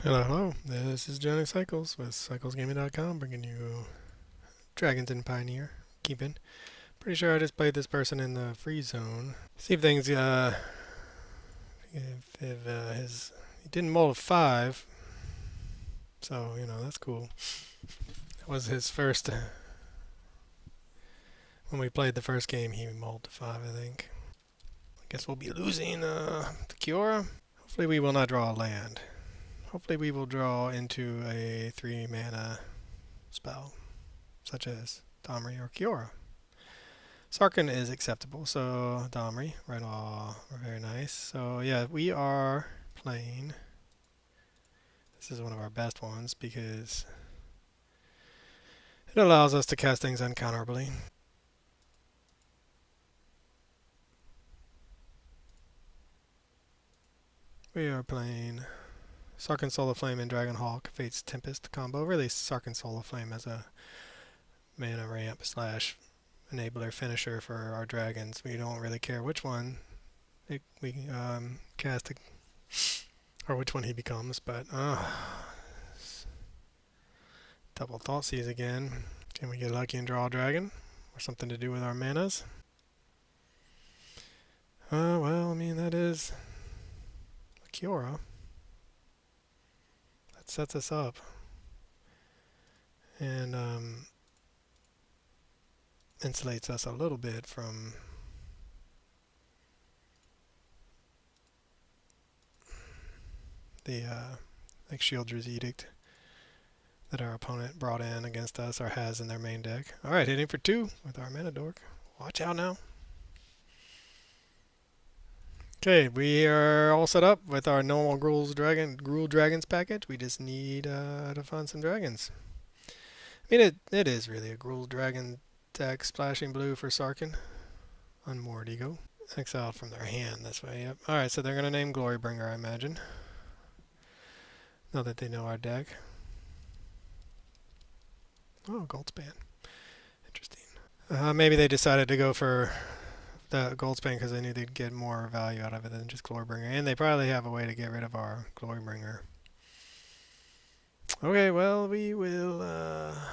Hello, hello. This is Johnny Cycles with CyclesGaming.com, bringing you Dragons and Pioneer. Keeping. Pretty sure I just played this person in the free zone. See if things, if his, he didn't mold a 5, so, that's cool. That was his first, when we played the first game, he molded a 5, I think. I guess we'll be losing, the Kiora. Hopefully we will not draw a land. Hopefully we will draw into a 3 mana spell, such as Domri or Kiora. Sarkhan is acceptable, so Domri, right off, very nice. So yeah, we are playing. This is one of our best ones because it allows us to cast things uncounterably. We are playing Sarkhan-Dragonhawk and Dragonhawk, Fate's Tempest combo. Really, Sarkhan-Dragonhawk as a mana ramp slash enabler finisher for our dragons. We don't really care which one we cast, or which one he becomes, but double Thoughtseize again. Can we get lucky and draw a dragon? Or something to do with our manas? Well, I mean, that is a Kiora. That sets us up. And insulates us a little bit from the like Shieldred's Edict that our opponent brought in against us or has in their main deck. Alright, hitting for 2 with our mana dork. Watch out now. Okay, we are all set up with our normal Gruul Dragons package. We just need to find some dragons. I mean, it is really a Gruul Dragon deck, splashing blue for Sarkhan. Unmoored Ego. Exiled from their hand this way, yep. Alright, so they're going to name Glorybringer, I imagine. Now that they know our deck. Oh, Goldspan. Interesting. Maybe they decided to go for the Goldspan because they knew they'd get more value out of it than just Glorybringer. And they probably have a way to get rid of our Glorybringer. Okay, well, we will,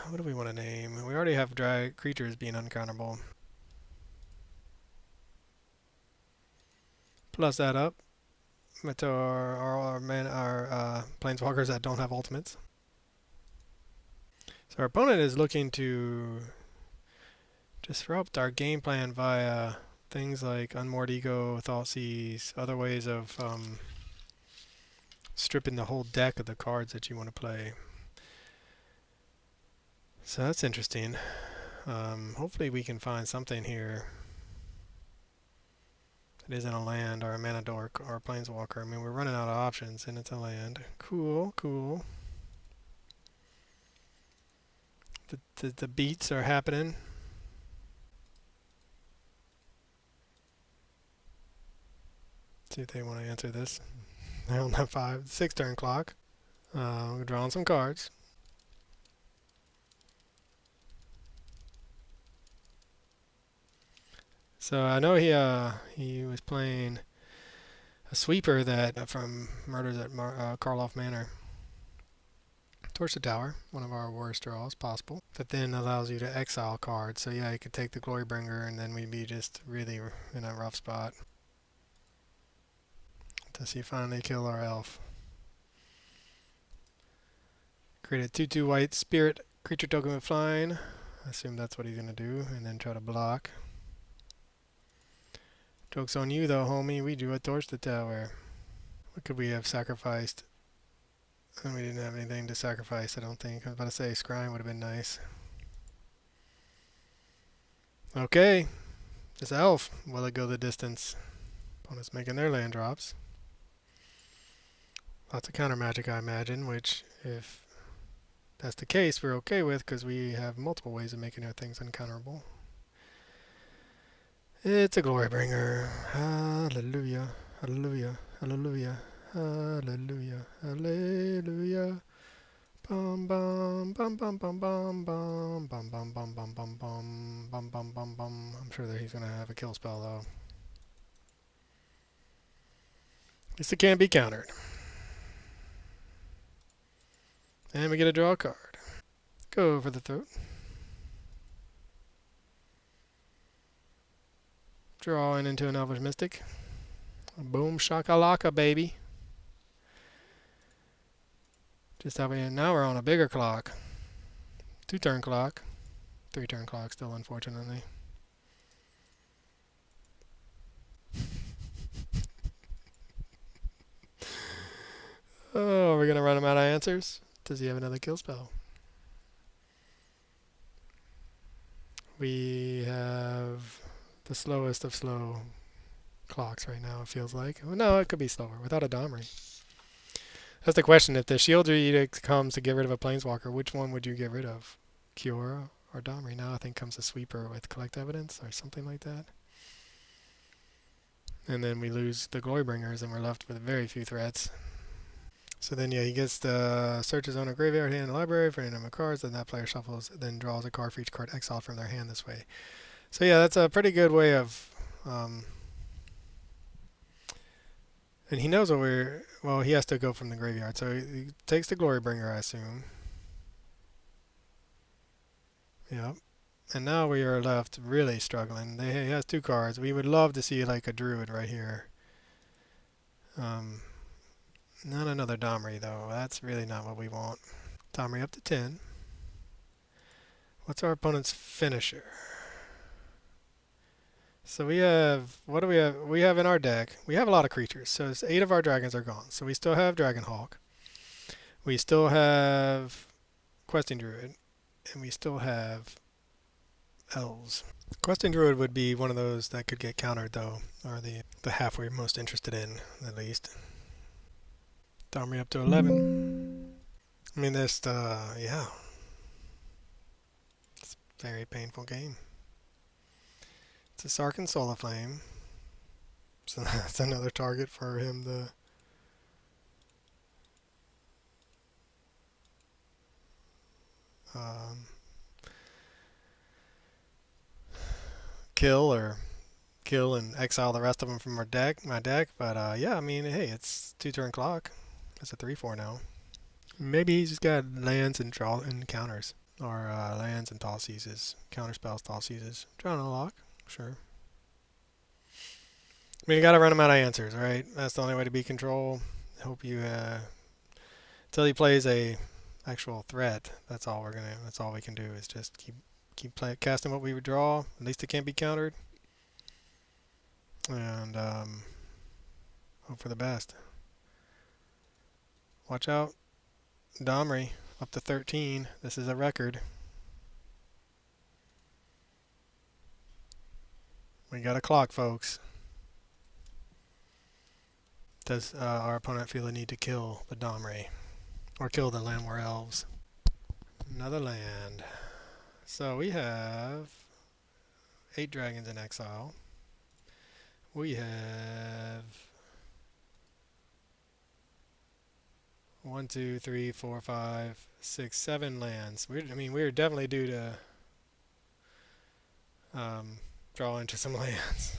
what do we want to name? We already have creatures being uncounterable. Plus that up with our planeswalkers that don't have ultimates. So our opponent is looking to disrupt our game plan via things like Unmoored Ego, Thoughtseize, other ways of stripping the whole deck of the cards that you want to play. So that's interesting. Hopefully we can find something here that isn't a land or a mana dork or a planeswalker. I mean, we're running out of options and it's a land. Cool, cool. The beats are happening. See if they want to answer this. They're on that 6 turn clock. We're drawing some cards. So I know he was playing a sweeper that from Murders at Karloff Manor. Torch the Tower, one of our worst draws possible. That then allows you to exile cards. So yeah, you could take the Glorybringer and then we'd be just really in a rough spot. Does he finally kill our elf? Create a 2/2 white spirit creature token with flying. I assume that's what he's going to do. And then try to block. Joke's on you though, homie. We drew a Torch the Tower. What could we have sacrificed? And we didn't have anything to sacrifice, I don't think. I was about to say Scrying would have been nice. Okay. This elf. Will it go the distance? Opponents making their land drops. Lots of counter magic, I imagine, which, if that's the case, we're okay with because we have multiple ways of making our things uncounterable. It's a Glorybringer. Hallelujah. Hallelujah. Hallelujah. Hallelujah. Hallelujah. Bum bum bum bum bum bum bum bum bum bum bum bum bum bum bum bum bum. I'm sure that he's gonna have a kill spell though. At least it can't be countered. And we get a draw card. Go for the throat. Drawing into an Elvish Mystic. Boom shakalaka, baby. Just how we now we're on a bigger clock. 2-turn clock. 3-turn clock still, unfortunately. Oh, we're gonna run him out of answers. Does he have another kill spell? We have the slowest of slow clocks right now, it feels like. Well, no, it could be slower without a Domri. That's the question. If the Shield Edict comes to get rid of a Planeswalker, which one would you get rid of? Kiora or Domri? Now I think comes a Sweeper with Collect Evidence or something like that. And then we lose the Glorybringers and we're left with very few threats. So then, yeah, he gets the search his own graveyard, hand, and library for any number of cards. Then that player shuffles, then draws a card for each card exiled from their hand this way. So yeah, that's a pretty good way of. And he knows what we're. Well, he has to go from the graveyard, so he takes the Glorybringer, I assume. Yep. And now we are left really struggling. He has 2 cards. We would love to see like a Druid right here. Not another Domri, though. That's really not what we want. Domri up to 10. What's our opponent's finisher? So we have... What do we have? We have in our deck... We have a lot of creatures. So 8 of our dragons are gone. So we still have Dragonhawk. We still have Questing Druid. And we still have Elves. Questing Druid would be one of those that could get countered, though. Or the half we're most interested in, at least. Domri up to 11. I mean, this, yeah. It's a very painful game. It's a Sarkhan Flame. So that's another target for him to... kill and exile the rest of them from my deck. But yeah, I mean, hey, it's 2-turn clock. It's a 3/4 now. Maybe he's just got lands and draw and counters, or lands and toss seizes, counter spells, toss seizes. Drawing a lock, sure. I mean, you gotta run him out of answers, right? That's the only way to beat control. Hope you until he plays a actual threat. That's all we can do is just keep casting what we would draw. At least it can't be countered. And hope for the best. Watch out. Domri up to 13. This is a record. We got a clock, folks. Does our opponent feel the need to kill the Domri? Or kill the Landwar Elves? Another land. So we have 8 dragons in exile. We have 1, 2, 3, 4, 5, 6, 7 lands. We're definitely due to draw into some lands.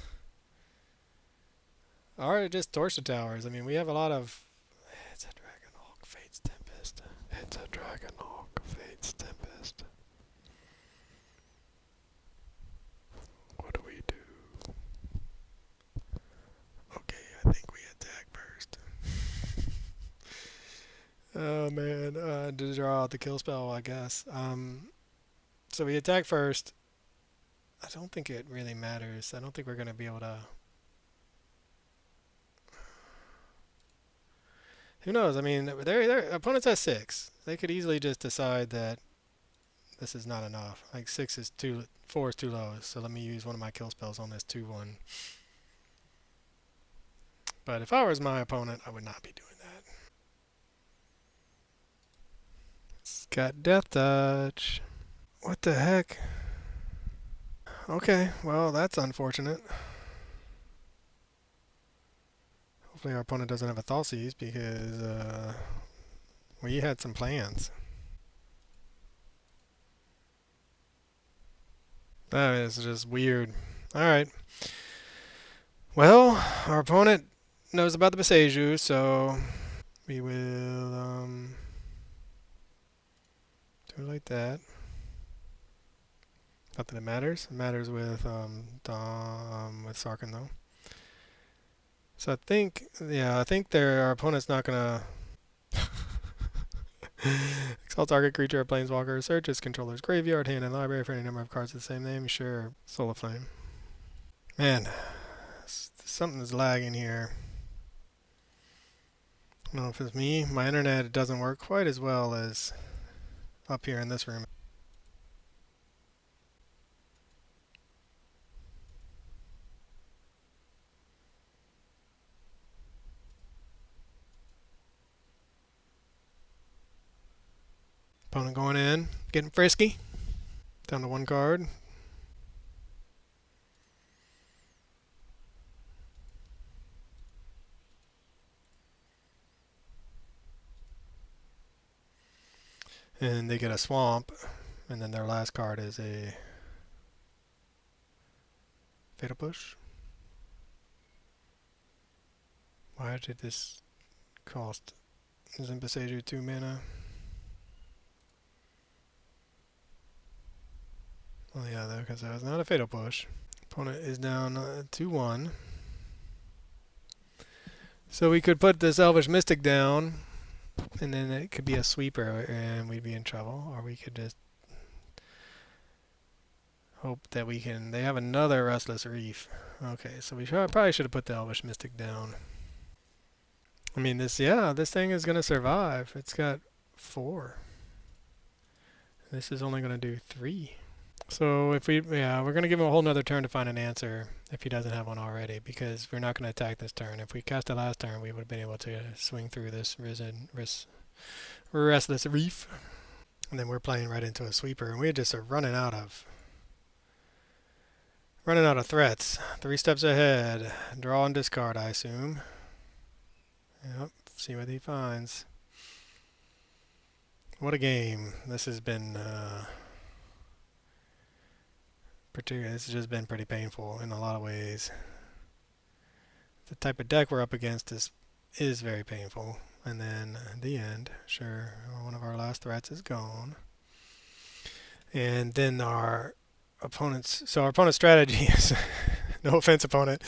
Or just Torch the Towers. I mean, we have a lot of... It's a Dragonhawk, Fate's Tempest. It's a Dragonhawk, Fate's Tempest. What do we do? Okay, I think we attack first. Oh man, to draw out the kill spell, I guess. So we attack first. I don't think it really matters. I don't think we're going to be able to... Who knows? I mean, their opponents has 6. They could easily just decide that this is not enough. Like 4 is too low. So let me use one of my kill spells on this 2/1. But if I was my opponent, I would not be doing that. It's got Death Touch. What the heck? Okay, well that's unfortunate. Hopefully our opponent doesn't have a Thoughtseize because we had some plans. That is just weird. Alright. Well, our opponent knows about the Beseju, so we will like that. Not that it matters. It matters with with Sarkhan though. So I think, yeah, I think our opponent's not gonna exalt target creature or planeswalker. Search its controller's graveyard, hand, and library for any number of cards of the same name. Sure. Soul of Flame. Man, something's lagging here. I don't know if it's me. My internet doesn't work quite as well as up here in this room. Opponent going in, getting frisky. Down to one card. And they get a swamp. And then their last card is a Fatal Push. Why did this cost Zimpaseju 2 mana? Well, yeah, because that was not a Fatal Push. Opponent is down 2-1. So we could put this Elvish Mystic down, and then it could be a sweeper, and we'd be in trouble. Or we could just hope that we can... They have another Restless Reef. Okay, so we probably should have put the Elvish Mystic down. I mean, this thing is going to survive. It's got 4. This is only going to do 3. So if we're going to give him a whole nother turn to find an answer if he doesn't have one already, because we're not going to attack this turn. If we cast it last turn, we would have been able to swing through this Restless Reef. And then we're playing right into a sweeper, and we just are running out of threats. 3 steps ahead. Draw and discard, I assume. Yep, see what he finds. What a game. This has been... It's just been pretty painful in a lot of ways. The type of deck we're up against is very painful. And then at the end, sure, one of our last threats is gone. And then our opponent's strategy is, no offense opponent,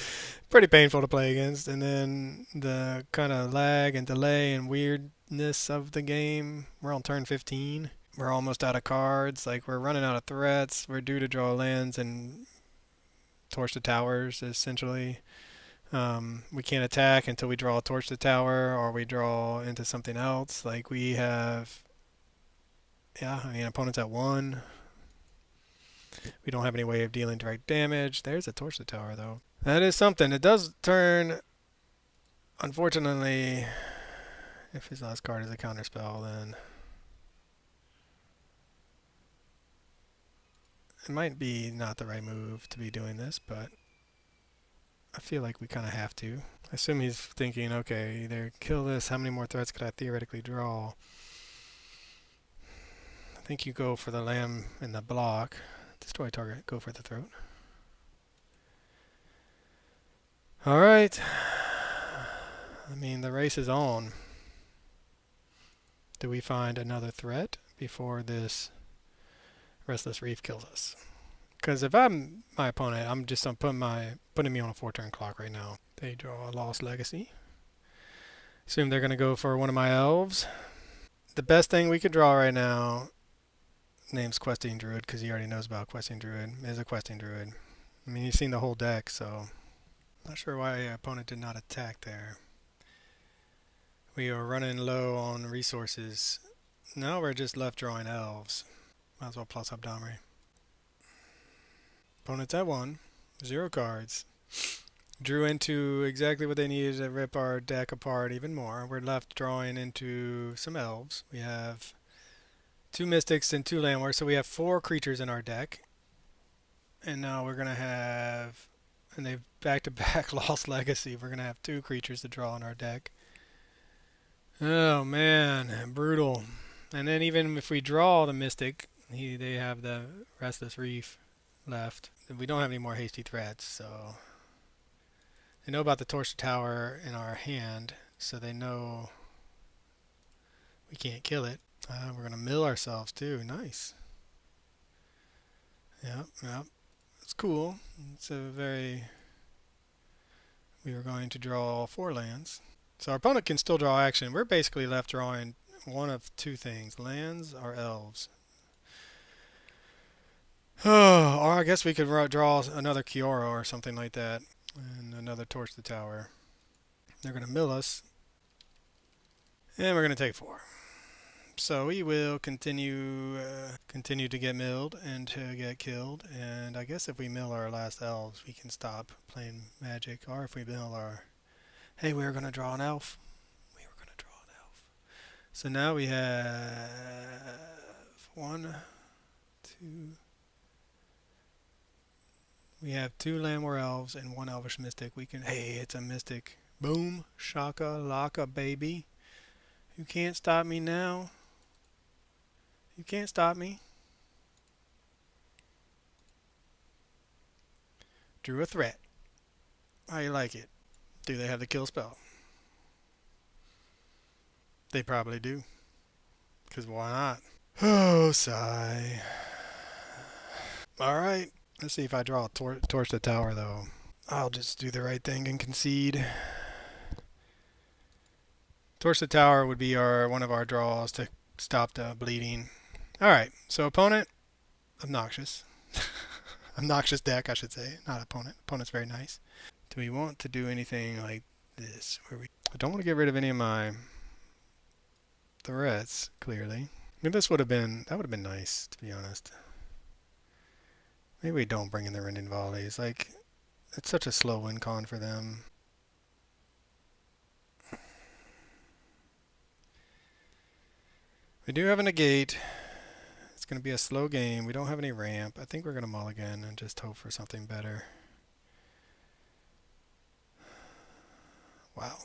pretty painful to play against. And then the kind of lag and delay and weirdness of the game, we're on turn 15. We're almost out of cards. Like, we're running out of threats. We're due to draw lands and torch the towers, essentially. We can't attack until we draw a torch the tower or we draw into something else. Like, we have... Yeah, I mean, opponent's at 1. We don't have any way of dealing direct damage. There's a torch the tower, though. That is something. It does turn... Unfortunately, if his last card is a counterspell, then... It might be not the right move to be doing this, but I feel like we kind of have to. I assume he's thinking, okay, either kill this, how many more threats could I theoretically draw? I think you go for the lamb in the block. Destroy target, go for the throat. Alright. I mean, the race is on. Do we find another threat before this Restless Reef kills us? Because if I'm my opponent, I'm putting me on a 4-turn clock right now. They draw a Lost Legacy. Assume they're going to go for one of my elves. The best thing we could draw right now, name's Questing Druid, because he already knows about Questing Druid, is a Questing Druid. I mean, he's seen the whole deck, so... Not sure why our opponent did not attack there. We are running low on resources. Now we're just left drawing elves. Might as well plus up Domri. Opponent's at 1. 0 cards. Drew into exactly what they needed to rip our deck apart even more. We're left drawing into some elves. We have 2 mystics and 2 landworks, so we have 4 creatures in our deck. And now we're going to have... And they've back-to-back Lost Legacy. We're going to have 2 creatures to draw in our deck. Oh, man. Brutal. And then even if we draw the Mystic, they have the Restless Reef left. We don't have any more hasty threats, so... They know about the Torch Tower in our hand, so they know we can't kill it. We're going to mill ourselves too. Nice. Yep, yep. It's cool. It's a very... We were going to draw 4 lands. So our opponent can still draw action. We're basically left drawing one of 2 things. Lands or elves. Oh, or I guess we could draw another Kiora or something like that. And another Torch the Tower. They're going to mill us. And we're going to take 4. So we will continue to get milled and to get killed. And I guess if we mill our last elves, we can stop playing Magic. Or if we mill our... Hey, we were going to draw an elf. So now we have 1, 2... We have 2 Landwar Elves and 1 Elvish Mystic. We can... Hey, it's a Mystic. Boom. Shaka laka, baby. You can't stop me now. You can't stop me. Drew a threat. How you like it? Do they have the kill spell? They probably do. Because why not? Oh, sigh. Alright. Let's see if I draw a Torch the Tower, though. I'll just do the right thing and concede. Torch the Tower would be one of our draws to stop the bleeding. Alright, so opponent, obnoxious. Obnoxious deck, I should say, not opponent. Opponent's very nice. Do we want to do anything like this? I don't want to get rid of any of my threats, clearly. Maybe that would have been nice, to be honest. Maybe we don't bring in the Rending Volleys. Like, it's such a slow win con for them. We do have a negate. It's going to be a slow game. We don't have any ramp. I think we're going to mulligan and just hope for something better. Wow.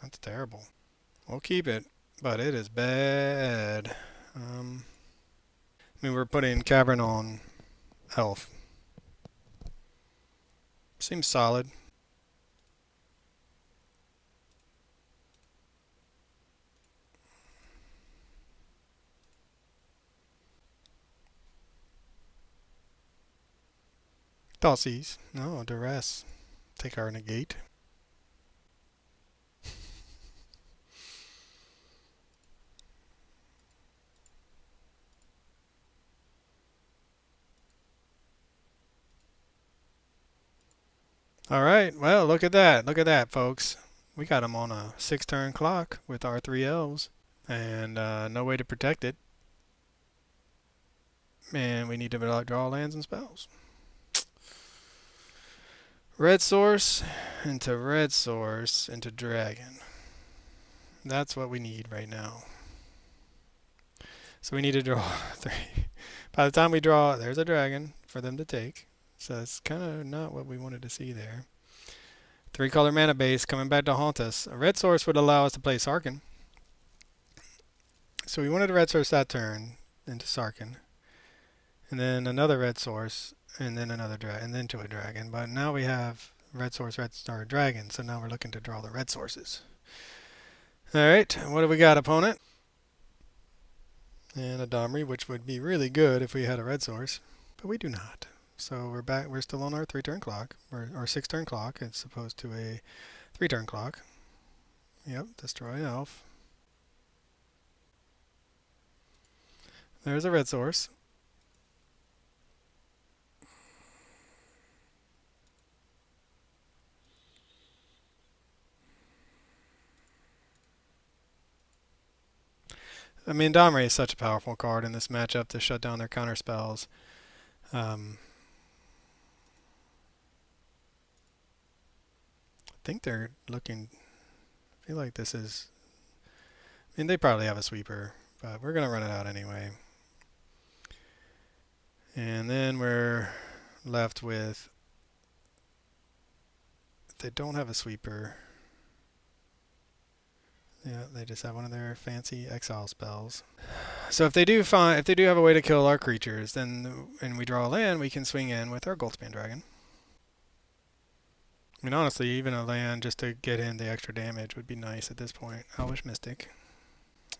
That's terrible. We'll keep it, but it is bad. I mean, we're putting Cavern on Elf. Seems solid. Thoughtseize. No, duress. Take our negate. Alright, well, look at that. Look at that, folks. We got him on a 6-turn clock with our 3 elves. And no way to protect it. And we need to draw lands and spells. Red source into dragon. That's what we need right now. So we need to draw 3. By the time we draw, there's a dragon for them to take. So it's kind of not what we wanted to see there. 3-color mana base coming back to haunt us. A red source would allow us to play Sarkhan. So we wanted a red source that turn into Sarkhan. And then another red source, and then another dragon, and then to a dragon. But now we have red source, red star, dragon. So now we're looking to draw the red sources. Alright, what do we got, opponent? And a Domri, which would be really good if we had a red source. But we do not. So we're back. We're still on our 3-turn clock, or 6-turn clock, as opposed to a 3-turn clock. Yep, destroy an elf. There's a red source. I mean, Domri is such a powerful card in this matchup to shut down their counter spells. I think they're looking... I feel like this is... I mean, they probably have a sweeper, but we're going to run it out anyway. And then we're left with... If they don't have a sweeper... Yeah, they just have one of their fancy exile spells. So if they do have a way to kill our creatures, then and we draw a land, we can swing in with our Goldspan Dragon. I mean, honestly, even a land just to get in the extra damage would be nice at this point. Elvish Mystic.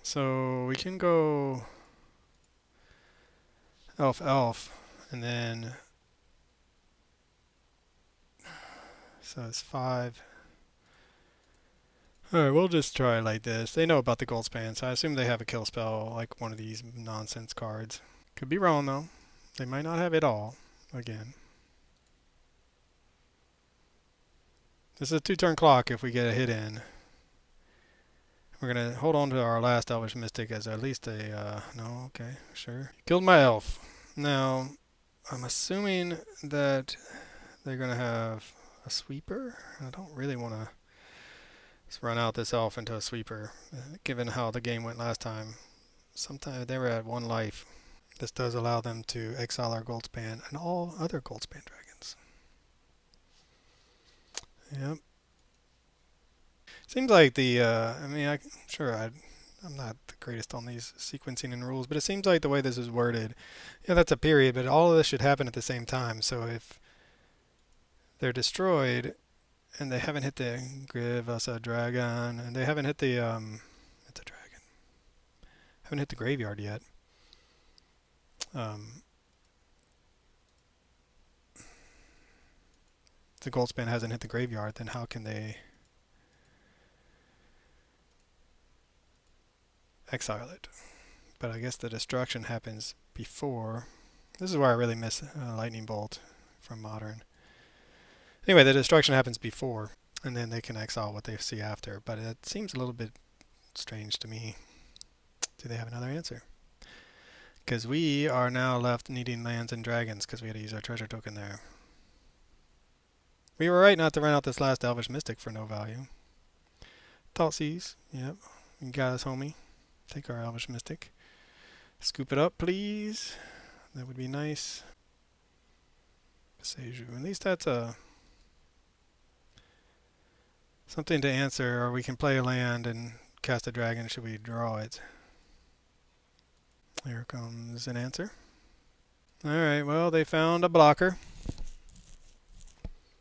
So we can go elf elf, and then so it's 5. Alright, we'll just try it like this. They know about the gold span, so I assume they have a kill spell like one of these nonsense cards. Could be wrong though. They might not have it all. Again. This is a 2-turn clock if we get a hit in. We're going to hold on to our last Elvish Mystic as at least a, no, okay, sure. Killed my elf. Now, I'm assuming that they're going to have a sweeper. I don't really want to run out this elf into a sweeper, given how the game went last time. Sometimes they were at 1 life. This does allow them to exile our Goldspan and all other Goldspan dragons. Yep. Seems like the, I mean, I'm not the greatest on these sequencing and rules, but it seems like the way this is worded, yeah, that's a period, but all of this should happen at the same time. So if they're destroyed and they haven't hit the give us a dragon, and they haven't hit the, it's a dragon, haven't hit the graveyard yet. The Goldspan hasn't hit the graveyard, then how can they exile it? But I guess the destruction happens before. This is where I really miss Lightning Bolt from Modern. Anyway, the destruction happens before, and then they can exile what they see after. But it seems a little bit strange to me. Do they have another answer? Because we are now left needing lands and dragons because we had to use our treasure token there. We were right not to run out this last Elvish Mystic for no value. Thoughtseize, yep. You got us, homie. Take our Elvish Mystic. Scoop it up, please. That would be nice. Seju. At least that's something to answer, or we can play a land and cast a dragon should we draw it. Here comes an answer. Alright, well, they found a blocker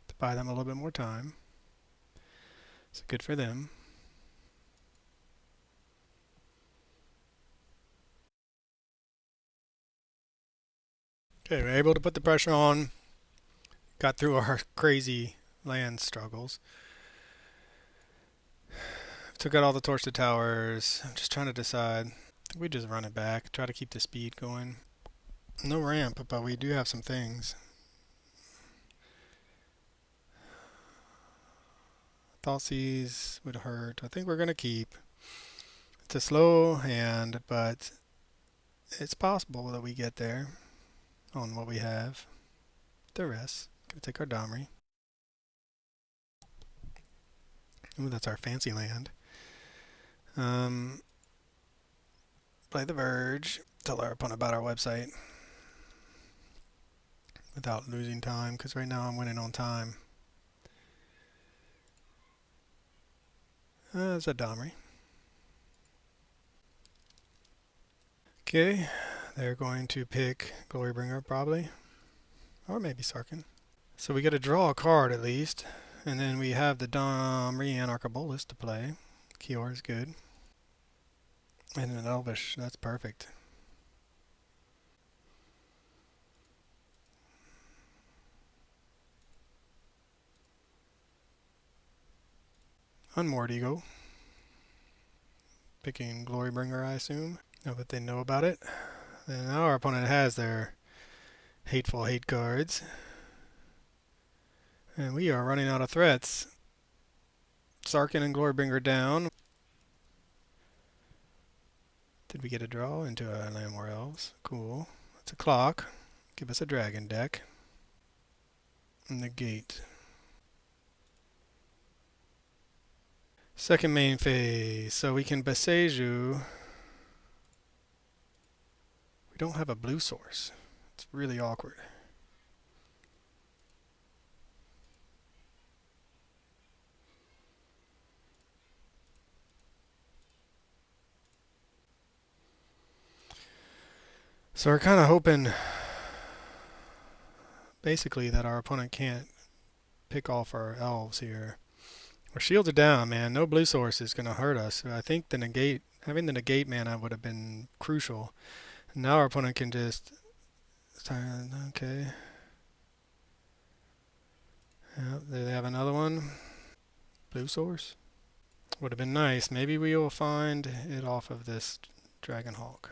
to buy them a little bit more time. So good for them. Okay, we're able to put the pressure on. Got through our crazy land struggles. Took out all the torched towers. I'm just trying to decide. I think we just run it back. Try to keep the speed going. No ramp, but we do have some things. Thoughtseize would hurt. I think we're going to keep. It's a slow hand, but it's possible that we get there on what we have. The rest. Gonna take our Domri. Ooh, that's our fancy land. Play the Verge. Tell our opponent about our website without losing time, because right now I'm winning on time. It's a Domri. Okay, they're going to pick Glorybringer probably, or maybe Sarkhan. So we got to draw a card at least, and then we have the Domri and Arcabolus to play. Kior is good. And an Elvish, that's perfect. Unmoored Ego. Picking Glorybringer, I assume. Now that they know about it. And now our opponent has their hateful hate cards. And we are running out of threats. Sarkhan and Glorybringer down. Did we get a draw into a Land War Elves? Cool. That's a clock. Give us a dragon deck. Negate. Second main phase. So we can Beseju. We don't have a blue source. It's really awkward. So we're kind of hoping, basically, that our opponent can't pick off our elves here. Our shields are down, man. No blue source is going to hurt us. I think the negate Having the negate mana would have been crucial. Now our opponent can just... Okay. Yeah, there they have another one. Blue source. Would have been nice. Maybe we will find it off of this Dragonhawk.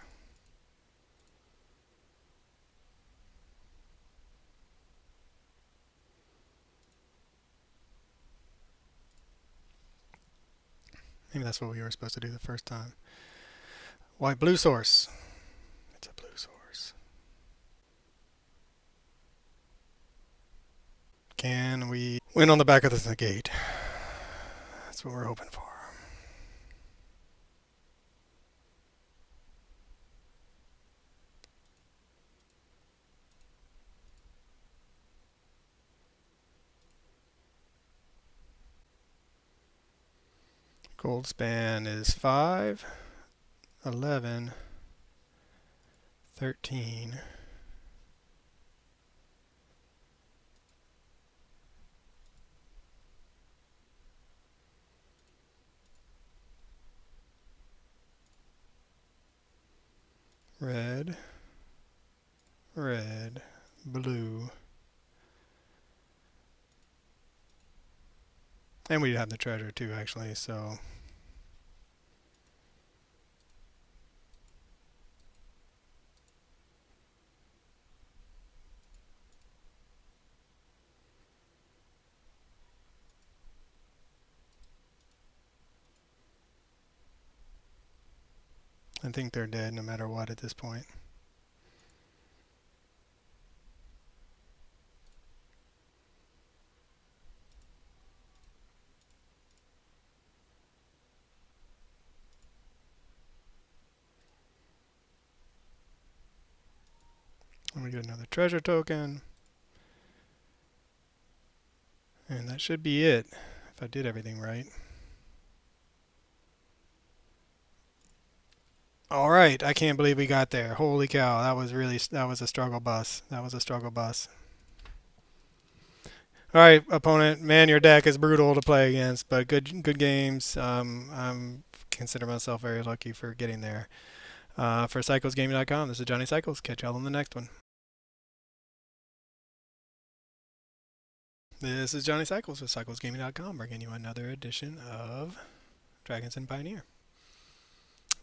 Maybe that's what we were supposed to do the first time. White blue source. It's a blue source. Can we win on the back of this negate? That's what we're hoping for. Gold span is 5, 11, 13. Red, red, blue. And we have the treasure too, actually, so... I think they're dead no matter what at this point. And we get another treasure token. And that should be it, if I did everything right. Alright, I can't believe we got there. Holy cow, that was a struggle bus. That was a struggle bus. Alright, opponent, man, your deck is brutal to play against, but good games. I'm consider myself very lucky for getting there. For CyclesGaming.com, this is Johnny Cycles. Catch y'all on the next one. This is Johnny Cycles with CyclesGaming.com, bringing you another edition of Dragons and Pioneer.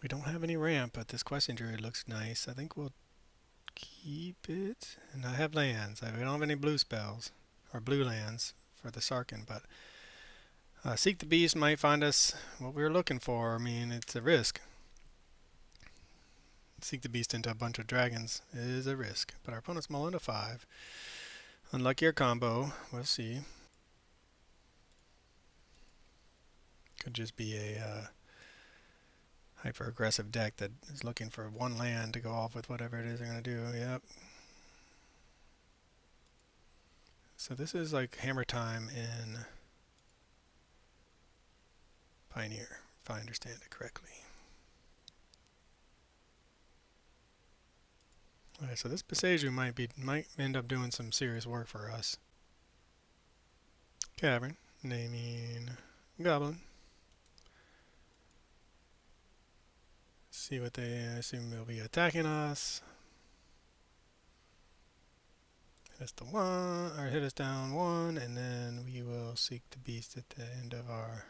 We don't have any ramp, but this Question Druid looks nice. I think we'll keep it. And I have lands. We don't have any blue spells, or blue lands for the Sarkhan, but Seek the Beast might find us what we were looking for. I mean, it's a risk. Seek the Beast into a bunch of dragons is a risk, but our opponent's mulling to 5. Unluckier combo. We'll see. Could just be a hyper-aggressive deck that is looking for one land to go off with whatever it is they're going to do. Yep. So this is like hammer time in Pioneer, if I understand it correctly. Alright, so this Beseju might end up doing some serious work for us. Cavern, naming Goblin. See what they assume they'll be attacking us. Hit us to 1, or hit us down 1, and then we will seek the beast at the end of our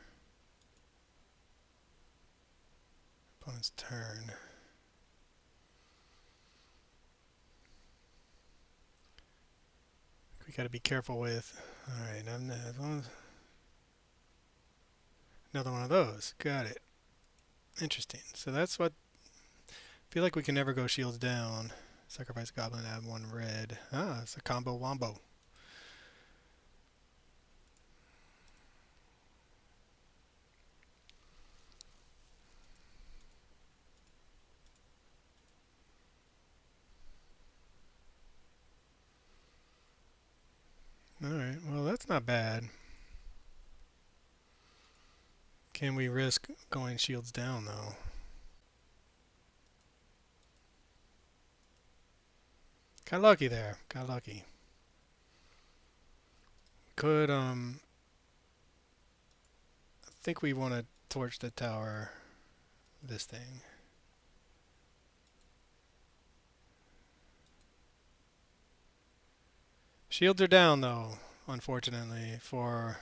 opponent's turn. We got to be careful with. Alright, another one of those. Got it. Interesting. So that's what. I feel like we can never go shields down. Sacrifice Goblin, add 1 red. Ah, it's a combo wombo. Alright, well that's not bad. Can we risk going shields down though? Got lucky there. Got lucky. Could, I think we want to torch the tower this thing. Shields are down though, unfortunately, for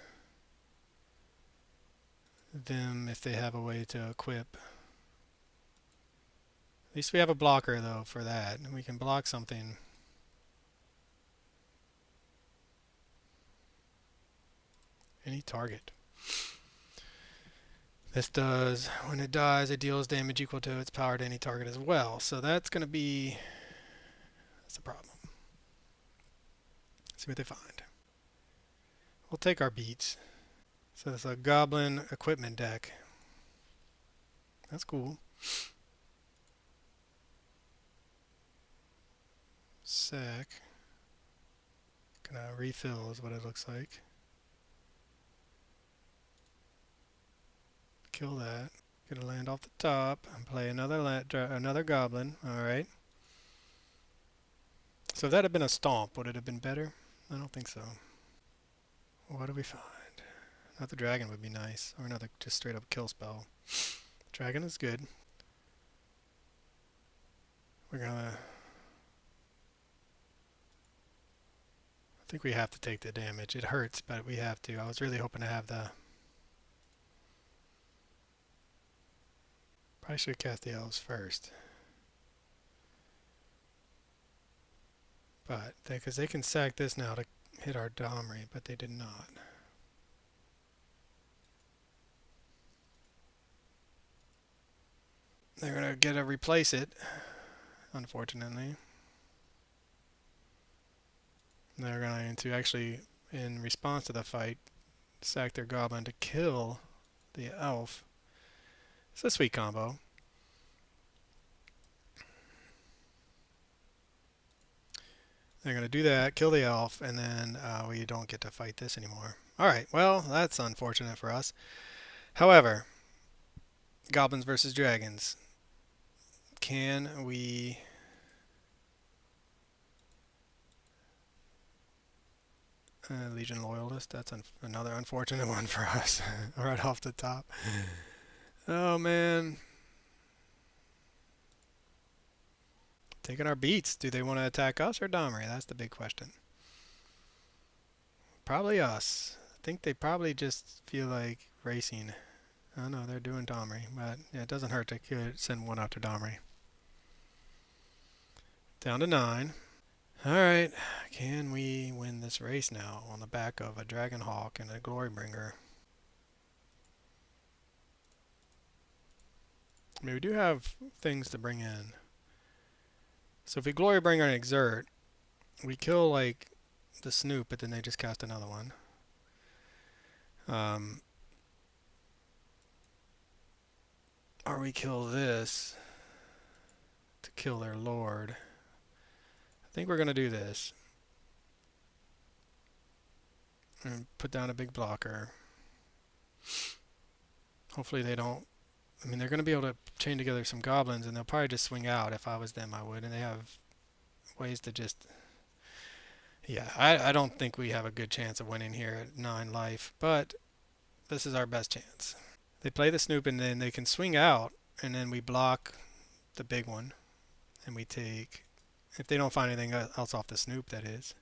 them if they have a way to equip. At least we have a blocker though for that. We can block something. Any target. This does, when it dies, it deals damage equal to its power to any target as well. So that's going to be, that's the problem. See what they find. We'll take our beats. So it's a goblin equipment deck. That's cool. Sack. Gonna refill is what it looks like. Kill that. Gonna land off the top and play another goblin. All right. So if that had been a stomp, would it have been better? I don't think so. What do we find? Another dragon would be nice, or another just straight up kill spell. Dragon is good. We're gonna. I think we have to take the damage. It hurts, but we have to. I was really hoping to have the. Probably should have cast the elves first. But, because they can sack this now to hit our Domri, but they did not. They're going to get to replace it, unfortunately. They're going to actually, in response to the fight, sack their goblin to kill the elf. It's a sweet combo. They're going to do that, kill the elf, and then we don't get to fight this anymore. Alright, well, that's unfortunate for us. However, goblins versus dragons. Can we... Legion Loyalist, that's another unfortunate one for us, right off the top. Oh, man. Taking our beats. Do they want to attack us or Domri? That's the big question. Probably us. I think they probably just feel like racing. Oh no, they're doing Domri, but yeah, it doesn't hurt to send one out to Domri. Down to 9. Alright, can we win this race now on the back of a Dragonhawk and a Glorybringer? I mean, we do have things to bring in. So if we Glorybringer and Exert, we kill like the Snoop, but then they just cast another one. Or we kill this to kill their lord. I think we're going to do this. And put down a big blocker. Hopefully they don't... I mean, they're going to be able to chain together some goblins, and they'll probably just swing out. If I was them, I would. And they have ways to just... Yeah, I don't think we have a good chance of winning here at 9 life, but this is our best chance. They play the Snoop, and then they can swing out, and then we block the big one, and we take... If they don't find anything else off the Snoop, that is.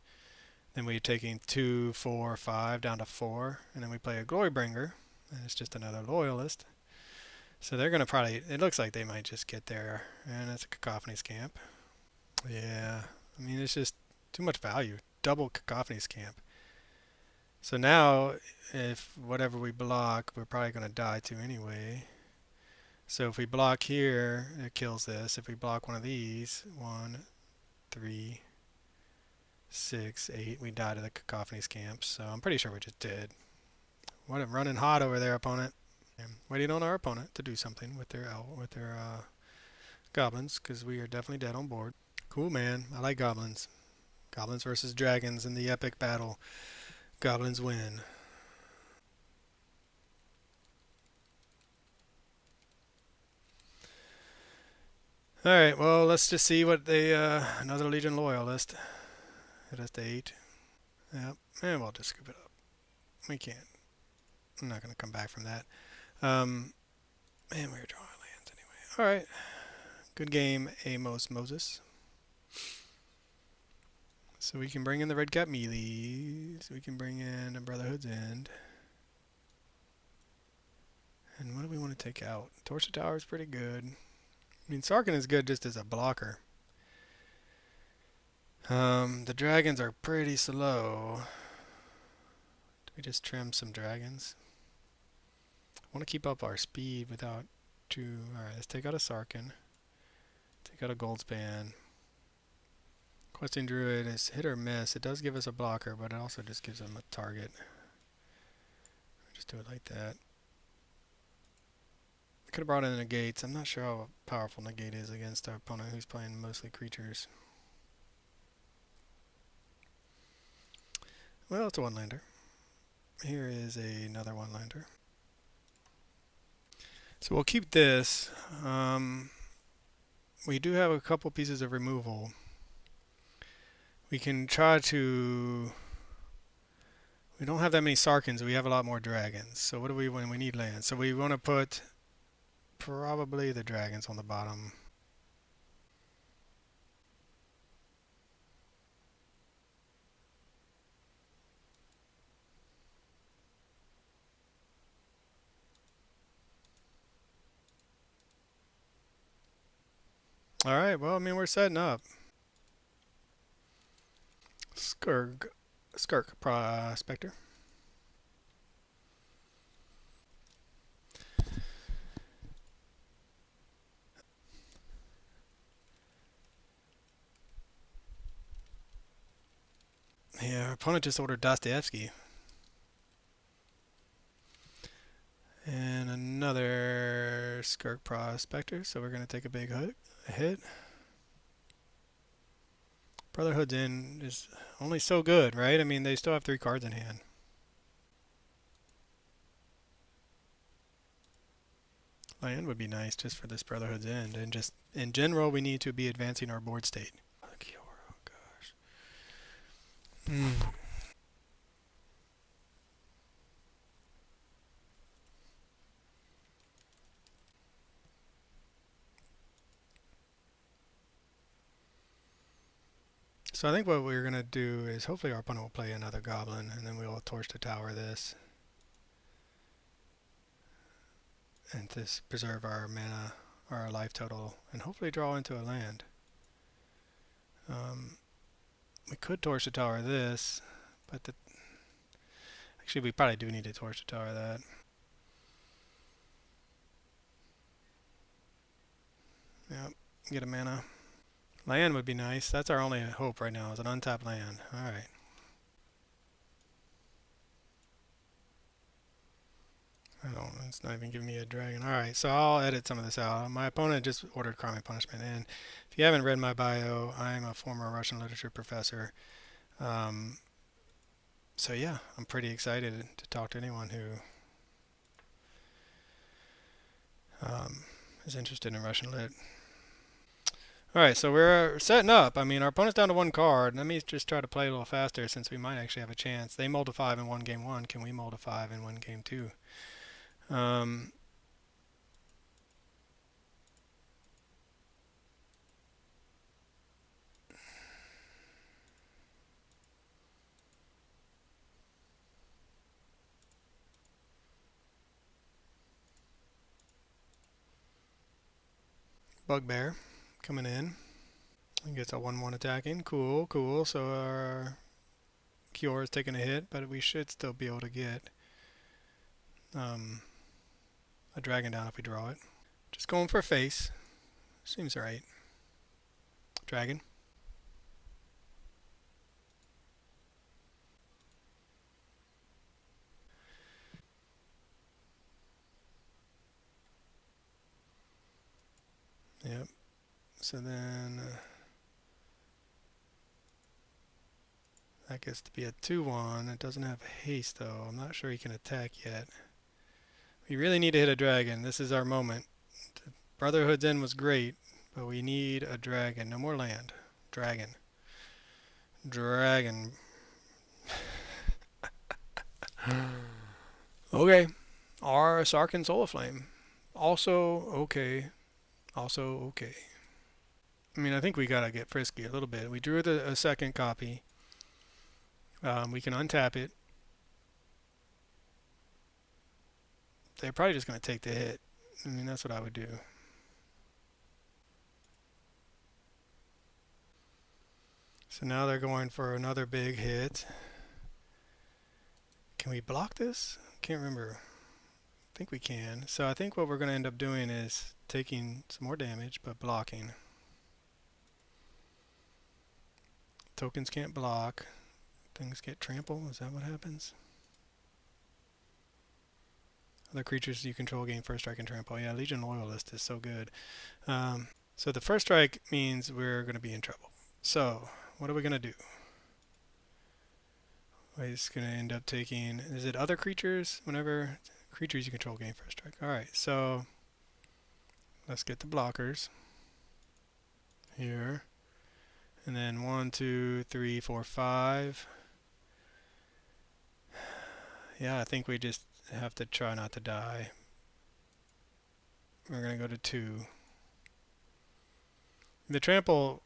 Then we're taking 2, 4, 5 down to 4, and then we play a Glorybringer, and it's just another Loyalist. So they're going to probably, it looks like they might just get there, and it's a Cacophony's Camp. Yeah, I mean, it's just too much value. Double Cacophony's Camp. So now, if whatever we block, we're probably going to die to anyway. So if we block here, it kills this. If we block one of these, 1, 3, 6, 8, we die to the Cacophony's Camp. So I'm pretty sure we just did. What a running hot over there, opponent. Waiting on our opponent to do something with their goblins, because we are definitely dead on board. Cool, man. I like goblins. Goblins versus dragons in the epic battle. Goblins win. Alright, well, let's just see what they... another Legion Loyalist. Hit us to 8. Yep, and we'll just scoop it up. We can't. I'm not going to come back from that. And we were drawing lands anyway. Alright. Good game, Amos Moses. So we can bring in the Red Cap Mealy. So we can bring in a Brotherhood's End. And what do we want to take out? Torch the Tower is pretty good. I mean, Sarkhan is good just as a blocker. The dragons are pretty slow. Do we just trim some dragons? I want to keep up our speed without too... Alright, let's take out a Sarkhan. Take out a Goldspan. Questing Druid is hit or miss. It does give us a blocker, but it also just gives them a target. Just do it like that. Could have brought in negates. I'm not sure how powerful negate is against our opponent who's playing mostly creatures. Well, it's a one-lander. Here is another one-lander. So we'll keep this. We do have a couple pieces of removal. We can try to... We don't have that many Sarkhans. We have a lot more dragons. So what do we when we need land? So we want to put probably the dragons on the bottom. Alright, well, I mean, we're setting up. Skirk Prospector. Yeah, our opponent just ordered Dostoevsky. And another Skirk Prospector, so we're going to take a big hit. Brotherhood's End is only so good, right? I mean, they still have 3 cards in hand. Land would be nice just for this Brotherhood's End. And just in general, we need to be advancing our board state. Oh, gosh. So I think what we're going to do is hopefully our opponent will play another Goblin, and then we'll Torch the Tower this. And just preserve our mana, our life total, and hopefully draw into a land. We could Torch the Tower this, but actually we probably do need to Torch the Tower that. Yep, get a mana. Land would be nice. That's our only hope right now, is an untapped land. Alright. It's not even giving me a dragon. Alright, so I'll edit some of this out. My opponent just ordered Crime and Punishment. And if you haven't read my bio, I'm a former Russian literature professor. So yeah, I'm pretty excited to talk to anyone who is interested in Russian lit. Alright, so we're setting up. I mean, our opponent's down to 1 card. Let me just try to play a little faster since we might actually have a chance. They mulled a 5 in game 1. Can we mull a 5 in game 2? Bugbear coming in. He gets a 1/1 attacking. Cool, cool. So our Cure is taking a hit, but we should still be able to get a dragon down if we draw it. Just going for a face. Seems right. Dragon. Yep. So then that gets to be a 2/1. It doesn't have haste though. I'm not sure he can attack yet. We really need to hit a dragon. This is our moment. Brotherhood's End was great, but we need a dragon. No more land. Dragon. Dragon. Okay. Our Sarkhan Solar Flame. Also okay. Also okay. I mean, I think we gotta get frisky a little bit. We drew a second copy. We can untap it. They're probably just gonna take the hit. I mean, that's what I would do. So now they're going for another big hit. Can we block this? Can't remember. I think we can. So I think what we're going to end up doing is taking some more damage, but blocking. Tokens can't block. Things get trampled. Is that what happens? Other creatures you control gain first strike and trample. Yeah, Legion Loyalist is so good. So the first strike means we're going to be in trouble. So what are we going to do? We're just going to end up taking... Is it other creatures? Whenever creatures you control gain first strike. Alright, so let's get the blockers here. And then 1, 2, 3, 4, 5. Yeah, I think we just have to try not to die. We're going to go to 2. The trample,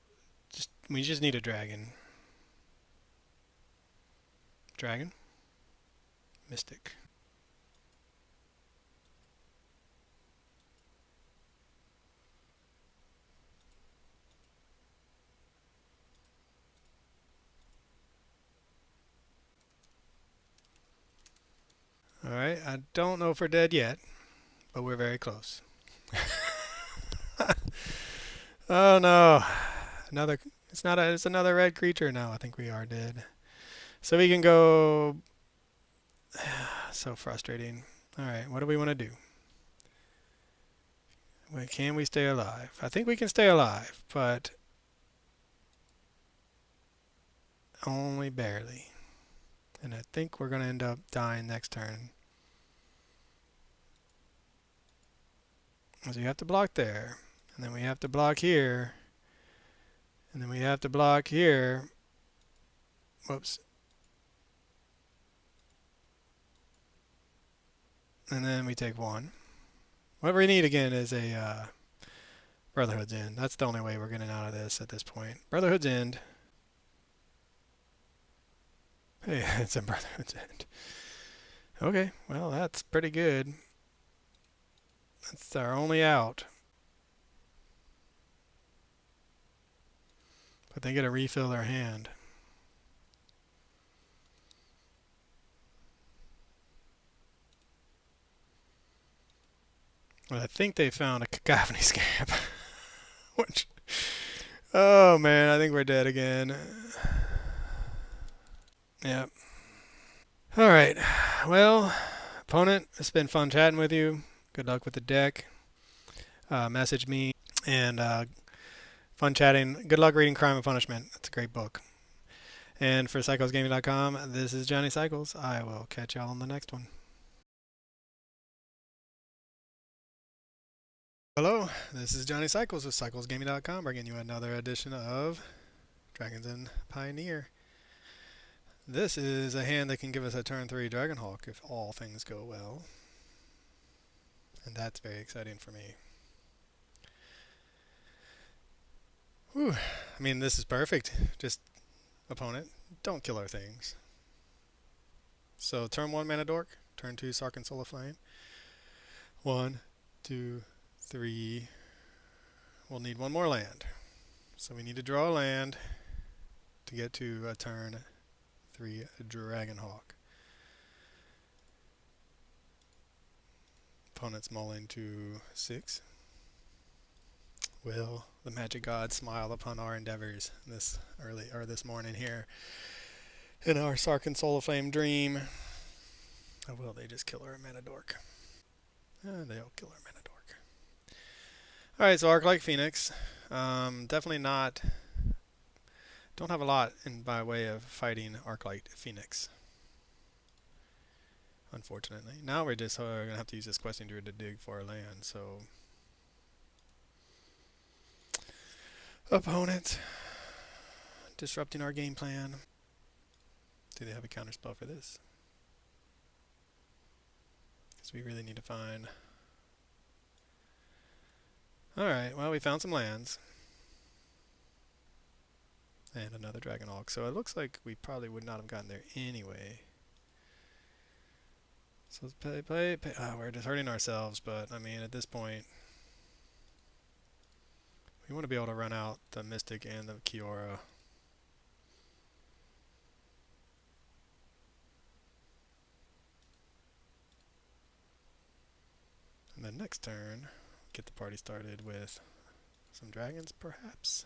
we just need a dragon. Dragon? Mystic. Alright, I don't know if we're dead yet, but we're very close. Oh no. It's another red creature now. I think we are dead. So we can go... So frustrating. Alright, what do we want to do? Can we stay alive? I think we can stay alive, but only barely. And I think we're going to end up dying next turn. So you have to block there. And then we have to block here. And then we have to block here. Whoops. And then we take 1. What we need again is a Brotherhood's End. That's the only way we're getting out of this at this point. Brotherhood's End. Hey, it's a Brotherhood's End. Okay, well, that's pretty good. That's our only out. But they get to refill their hand. Well, I think they found a Cacophony Scamp. Which... Oh, man, I think we're dead again. Yep. Alright, well, opponent, it's been fun chatting with you. Good luck with the deck. Message me, and fun chatting. Good luck reading Crime and Punishment. It's a great book. And for CyclesGaming.com, this is Johnny Cycles. I will catch y'all on the next one. Hello, this is Johnny Cycles with CyclesGaming.com, bringing you another edition of Dragons and Pioneer. This is a hand that can give us a turn 3 Dragonhawk if all things go well. And that's very exciting for me. Whew. I mean, this is perfect. Just, opponent, don't kill our things. So, turn 1 Mana Dork, turn 2 Sarkhan-Dragonhawk. 1, 2, 3. We'll need 1 more land. So we need to draw a land to get to a turn 3 Dragonhawk. Opponent's mulling to 6. Will the magic god smile upon our endeavors this morning here in our Sarkhan-Dragonhawk dream? Or will they just kill our mana dork? They'll kill our mana dork. Alright, so Arc-like Phoenix. Definitely not... Don't have a lot by way of fighting Arc-like Phoenix. Unfortunately. Now we're just going to have to use this questing druid to dig for our land, so... Opponent. Disrupting our game plan. Do they have a counterspell for this? Because we really need to find... Alright, well, we found some lands. And another Dragonhawk. So it looks like we probably would not have gotten there anyway. So let's play. We're just hurting ourselves, but I mean, at this point, we want to be able to run out the Mystic and the Kiora. And then next turn, get the party started with some dragons, perhaps.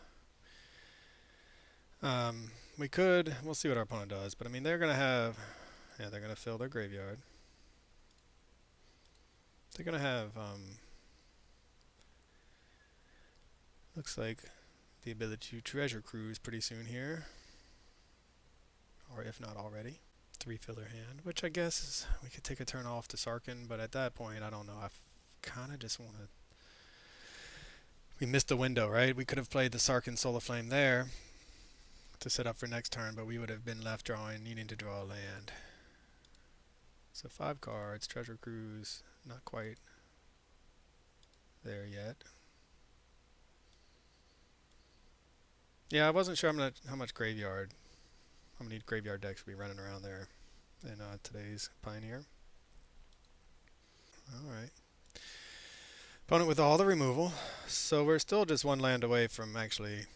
We'll see what our opponent does, but I mean, they're going to have, yeah, they're going to fill their graveyard. They're going to have, looks like the ability to treasure cruise pretty soon here. Or if not already. 3 fill their hand, which I guess is, we could take a turn off to Sarkhan, but at that point, I don't know. I kind of just want to. We missed the window, right? We could have played the Sarkhan Solar Flame there to set up for next turn, but we would have been left drawing, needing to draw a land. So 5 cards, Treasure Cruise, not quite there yet. Yeah, I wasn't sure how much graveyard, how many graveyard decks would be running around there in today's Pioneer. Alright. Opponent with all the removal. So we're still just 1 land away from actually,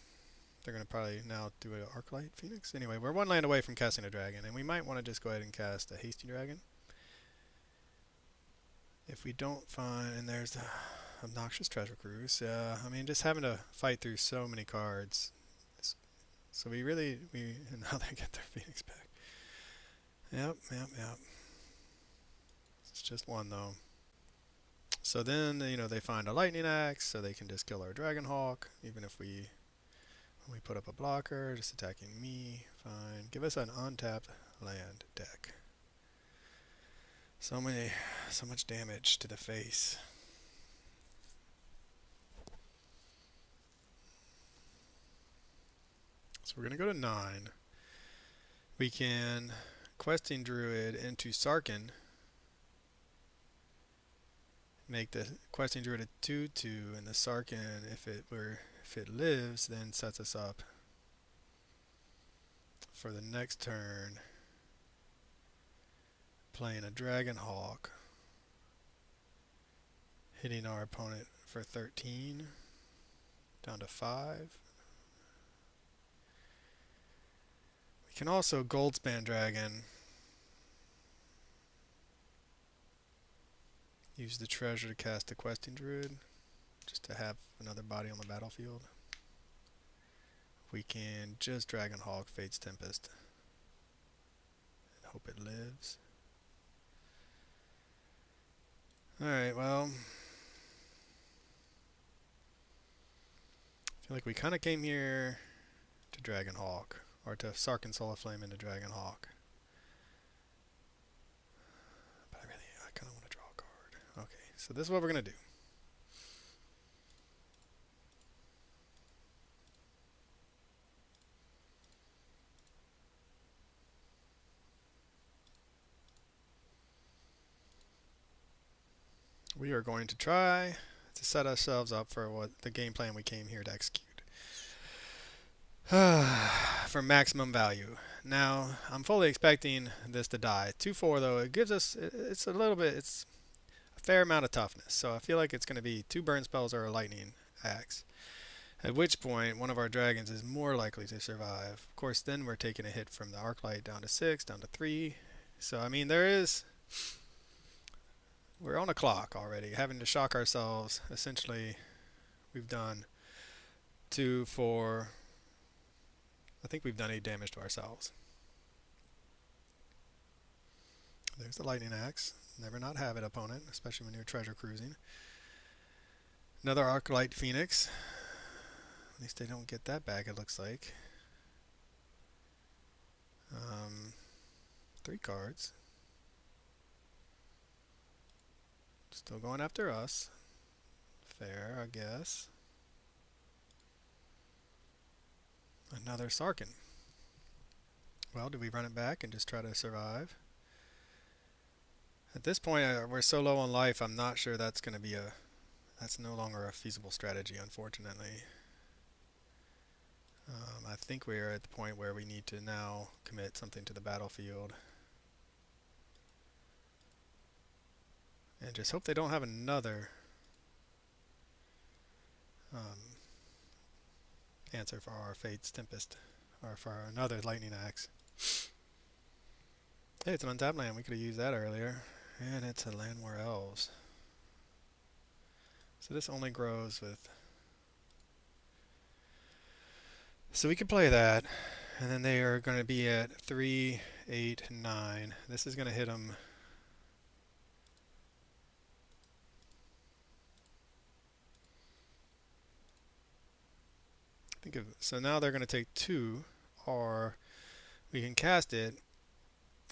they're going to probably now do an Arclight Phoenix. Anyway, we're 1 land away from casting a dragon, and we might want to just go ahead and cast a Hasty Dragon. If we don't find, and there's the obnoxious Treasure Cruise. I mean, just having to fight through so many cards. So and now they get their Phoenix back. Yep. It's just 1 though. So then, they find a Lightning Axe, so they can just kill our Dragonhawk, even if when we put up a blocker, just attacking me, fine. Give us an untapped land deck. So much damage to the face. So we're going to go to 9. We can Questing Druid into Sarkhan. Make the Questing Druid a 2/2, and the Sarkhan, if it lives, then sets us up for the next turn, playing a Dragonhawk, hitting our opponent for 13, down to 5. We can also Goldspan Dragon, use the treasure to cast a Questing Druid, just to have another body on the battlefield. We can just Dragonhawk Fate's Tempest and hope it lives. Alright, well, I feel like we kind of came here to Dragonhawk, or to Sarkhan Solar Flame into Dragonhawk. But I kind of want to draw a card. Okay, so this is what we're going to do. We are going to try to set ourselves up for what the game plan we came here to execute. For maximum value. Now, I'm fully expecting this to die. 2/4 though, it gives us, it's a fair amount of toughness. So I feel like it's going to be 2 burn spells or a lightning axe. At which point, one of our dragons is more likely to survive. Of course, then we're taking a hit from the Arclight down to 6, down to 3. So, I mean, we're on a clock already, having to shock ourselves. Essentially, we've done 2, 4, I think we've done 8 damage to ourselves. There's the Lightning Axe. Never not have it, opponent, especially when you're treasure cruising. Another Arclight Phoenix. At least they don't get that back, it looks like. 3 cards. Still going after us. Fair, I guess. Another Sarkhan. Well, do we run it back and just try to survive? At this point, we're so low on life, I'm not sure that's going to be that's no longer a feasible strategy, unfortunately. I think we're at the point where we need to now commit something to the battlefield. And just hope they don't have another answer for our Fate's Tempest, or for another Lightning Axe. Hey, it's an untapped land. We could have used that earlier. And it's a land war elves. So this only grows with... So we could play that. And then they are going to be at 3, 8, 9. This is going to hit them... So now they're going to take 2, or we can cast it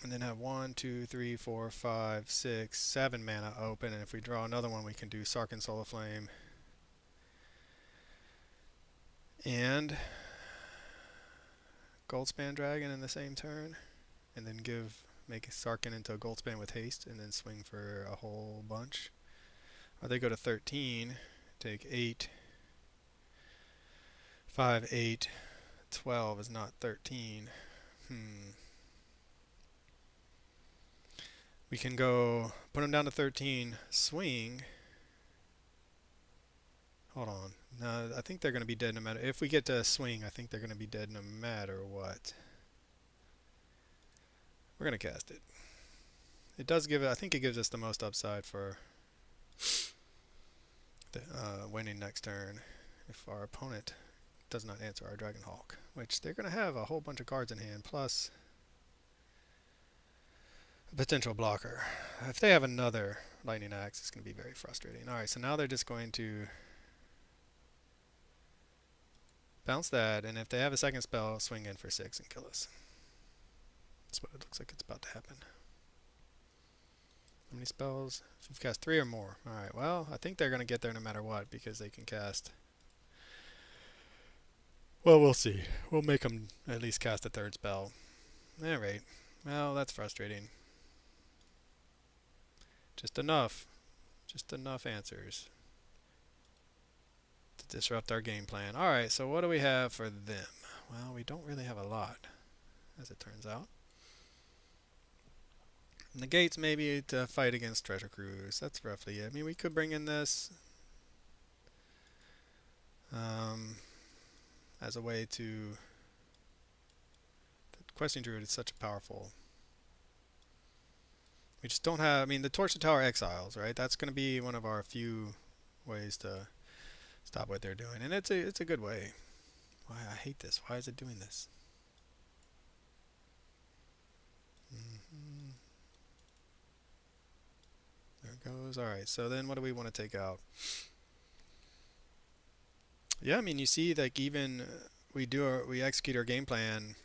and then have 1, 2, 3, 4, 5, 6, 7 mana open, and if we draw another one we can do Sarkhan Solar Flame and Goldspan Dragon in the same turn, and then make Sarkhan into a Goldspan with haste and then swing for a whole bunch. Or they go to 13, take 8, 5, 8, 12 is not 13. We can go put them down to 13, swing. Hold on. No, I think they're going to be dead no matter. If we get to swing, I think they're going to be dead no matter what. We're going to cast it. It does give it, I think it gives us the most upside for the, winning next turn if our opponent does not answer our Dragonhawk, which they're going to have a whole bunch of cards in hand, plus a potential blocker. If they have another Lightning Axe, it's going to be very frustrating. Alright, so now they're just going to bounce that, and if they have a second spell, swing in for 6 and kill us. That's what it looks like it's about to happen. How many spells? If you've cast 3 or more. Alright, well, I think they're going to get there no matter what, because they can cast... Well, we'll see. We'll make them at least cast a 3rd spell. Alright. Well, that's frustrating. Just enough. Just enough answers to disrupt our game plan. Alright, so what do we have for them? Well, we don't really have a lot, as it turns out. Negates maybe to fight against treasure cruise. That's roughly it. I mean, we could bring in this as a way to... The Questing Druid is such a powerful... We just don't have... I mean, the Torch to Tower exiles, right? That's going to be one of our few ways to stop what they're doing. And it's a good way. Why, I hate this. Why is it doing this? There it goes. Alright, so then what do we want to take out? Yeah, I mean, you see, like, even we execute our game plan,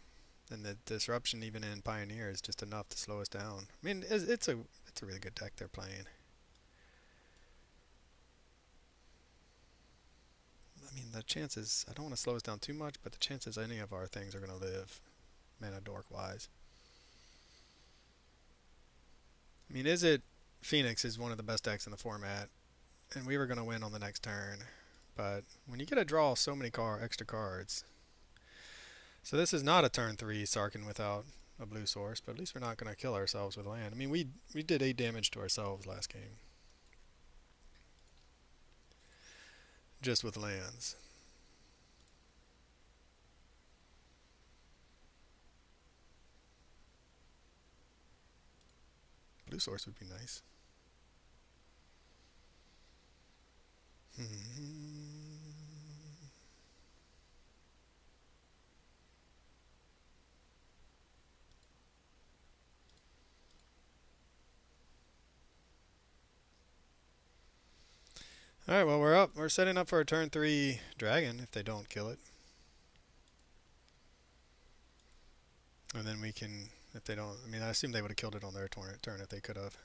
and the disruption even in Pioneer is just enough to slow us down. I mean, it's a really good deck they're playing. I mean, the chances, I don't want to slow us down too much, but the chances any of our things are going to live, mana dork wise. I mean, Phoenix is one of the best decks in the format, and we were going to win on the next turn. But when you get to draw so many extra cards... So this is not a turn 3 Sarkhan without a blue source, but at least we're not going to kill ourselves with land. I mean, we did 8 damage to ourselves last game. Just with lands. Blue source would be nice. Alright, well, we're up. We're setting up for a turn 3 dragon if they don't kill it. And then we can, if they don't, I mean, I assume they would have killed it on their turn if they could have.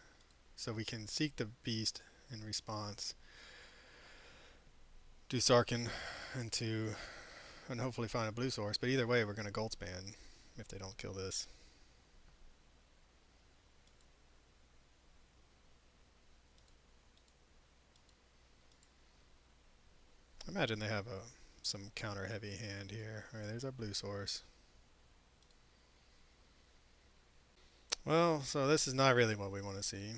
So we can seek the beast in response, do Sarkhan, and hopefully find a blue source. But either way, we're going to Goldspan if they don't kill this. imagine they have some counter heavy hand here. Alright, there's our blue source. Well, so this is not really what we want to see.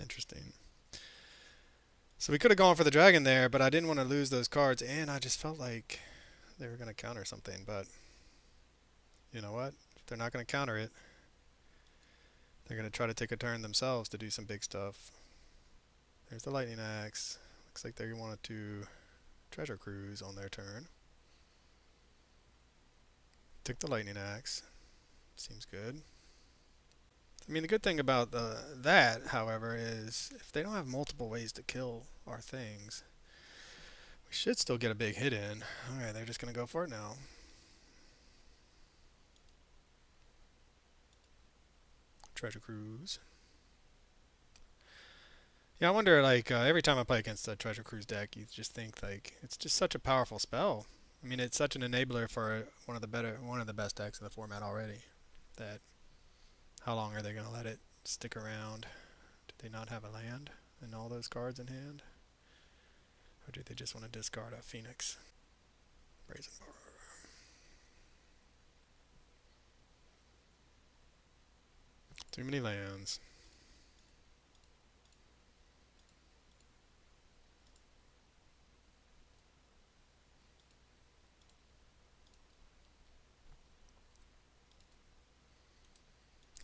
Interesting. So we could have gone for the dragon there, but I didn't want to lose those cards, and I just felt like they were going to counter something, but you know what? If they're not going to counter it, they're going to try to take a turn themselves to do some big stuff. There's the lightning axe. Looks like they wanted to treasure cruise on their turn. Took the lightning axe. Seems good. I mean, the good thing about that, however, is if they don't have multiple ways to kill our things, we should still get a big hit in. Alright, they're just going to go for it now. Treasure cruise. Yeah, I wonder, like, every time I play against a treasure cruise deck, you just think, like, it's just such a powerful spell. I mean, it's such an enabler for one of the best decks in the format already. That how long are they going to let it stick around? Do they not have a land and all those cards in hand? Or do they just want to discard a Phoenix? Brazen Bar. Too many lands.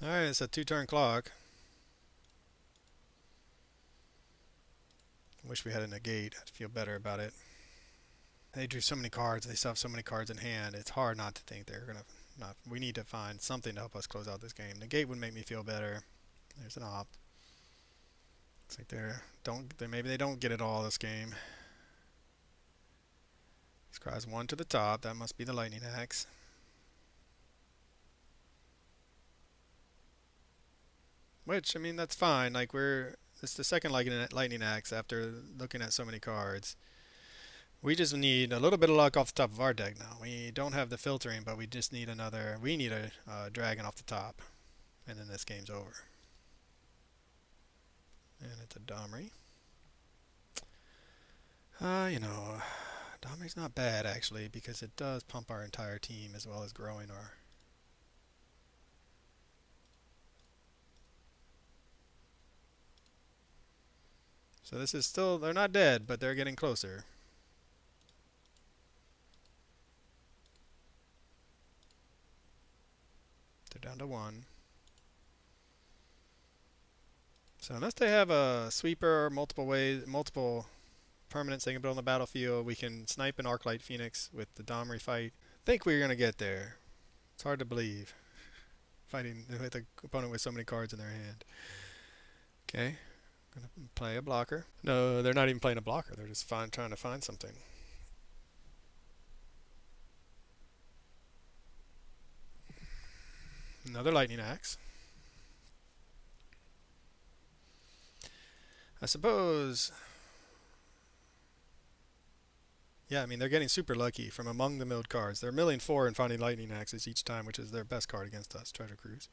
Alright, it's a 2-turn clock. Wish we had a negate. I'd feel better about it. They drew so many cards. They still have so many cards in hand. It's hard not to think they're going to not. We need to find something to help us close out this game. Negate would make me feel better. There's an opt. Looks like maybe they don't get it all this game. Scries 1 to the top. That must be the lightning axe. Which, I mean, that's fine. Like, it's the second lightning axe after looking at so many cards. We just need a little bit of luck off the top of our deck now. We don't have the filtering, but we just need we need a dragon off the top. And then this game's over. And it's a Domri. Domri's not bad, actually, because it does pump our entire team as well as growing our... So this is still... They're not dead, but they're getting closer. They're down to 1. So unless they have a sweeper or multiple permanents they can put on the battlefield, we can snipe an Arclight Phoenix with the Domri fight. I think we're going to get there. It's hard to believe. Fighting with an opponent with so many cards in their hand. Okay. Gonna play a blocker. No, they're not even playing a blocker. They're just trying to find something. Another lightning axe. I suppose... Yeah, I mean, they're getting super lucky from among the milled cards. They're milling 4 and finding lightning axes each time, which is their best card against us, Treasure Cruise.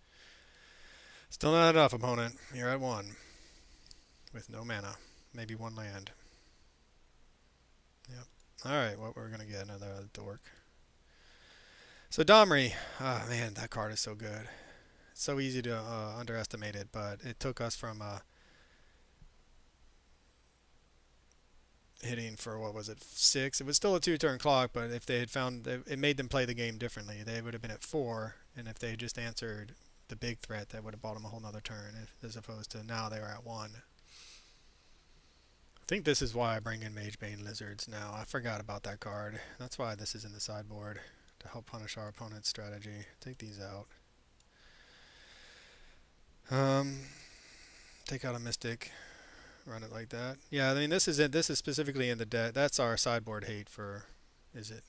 Still not enough, opponent. You're at 1. With no mana. Maybe 1 land. Yep. Alright, what we're going to get, another dork. So Domri. Ah, man, that card is so good. It's so easy to underestimate it, but it took us from... hitting for, what was it, 6? It was still a 2-turn clock, but if they had found... It made them play the game differently. They would have been at 4, and if they had just answered the big threat, that would have bought them a whole nother turn, as opposed to now they were at 1. I think this is why I bring in Magebane Lizards now. I forgot about that card. That's why this is in the sideboard, to help punish our opponent's strategy. Take these out. Take out a Mystic. Run it like that. Yeah, I mean, this is specifically in the deck. That's our sideboard hate for... Is it?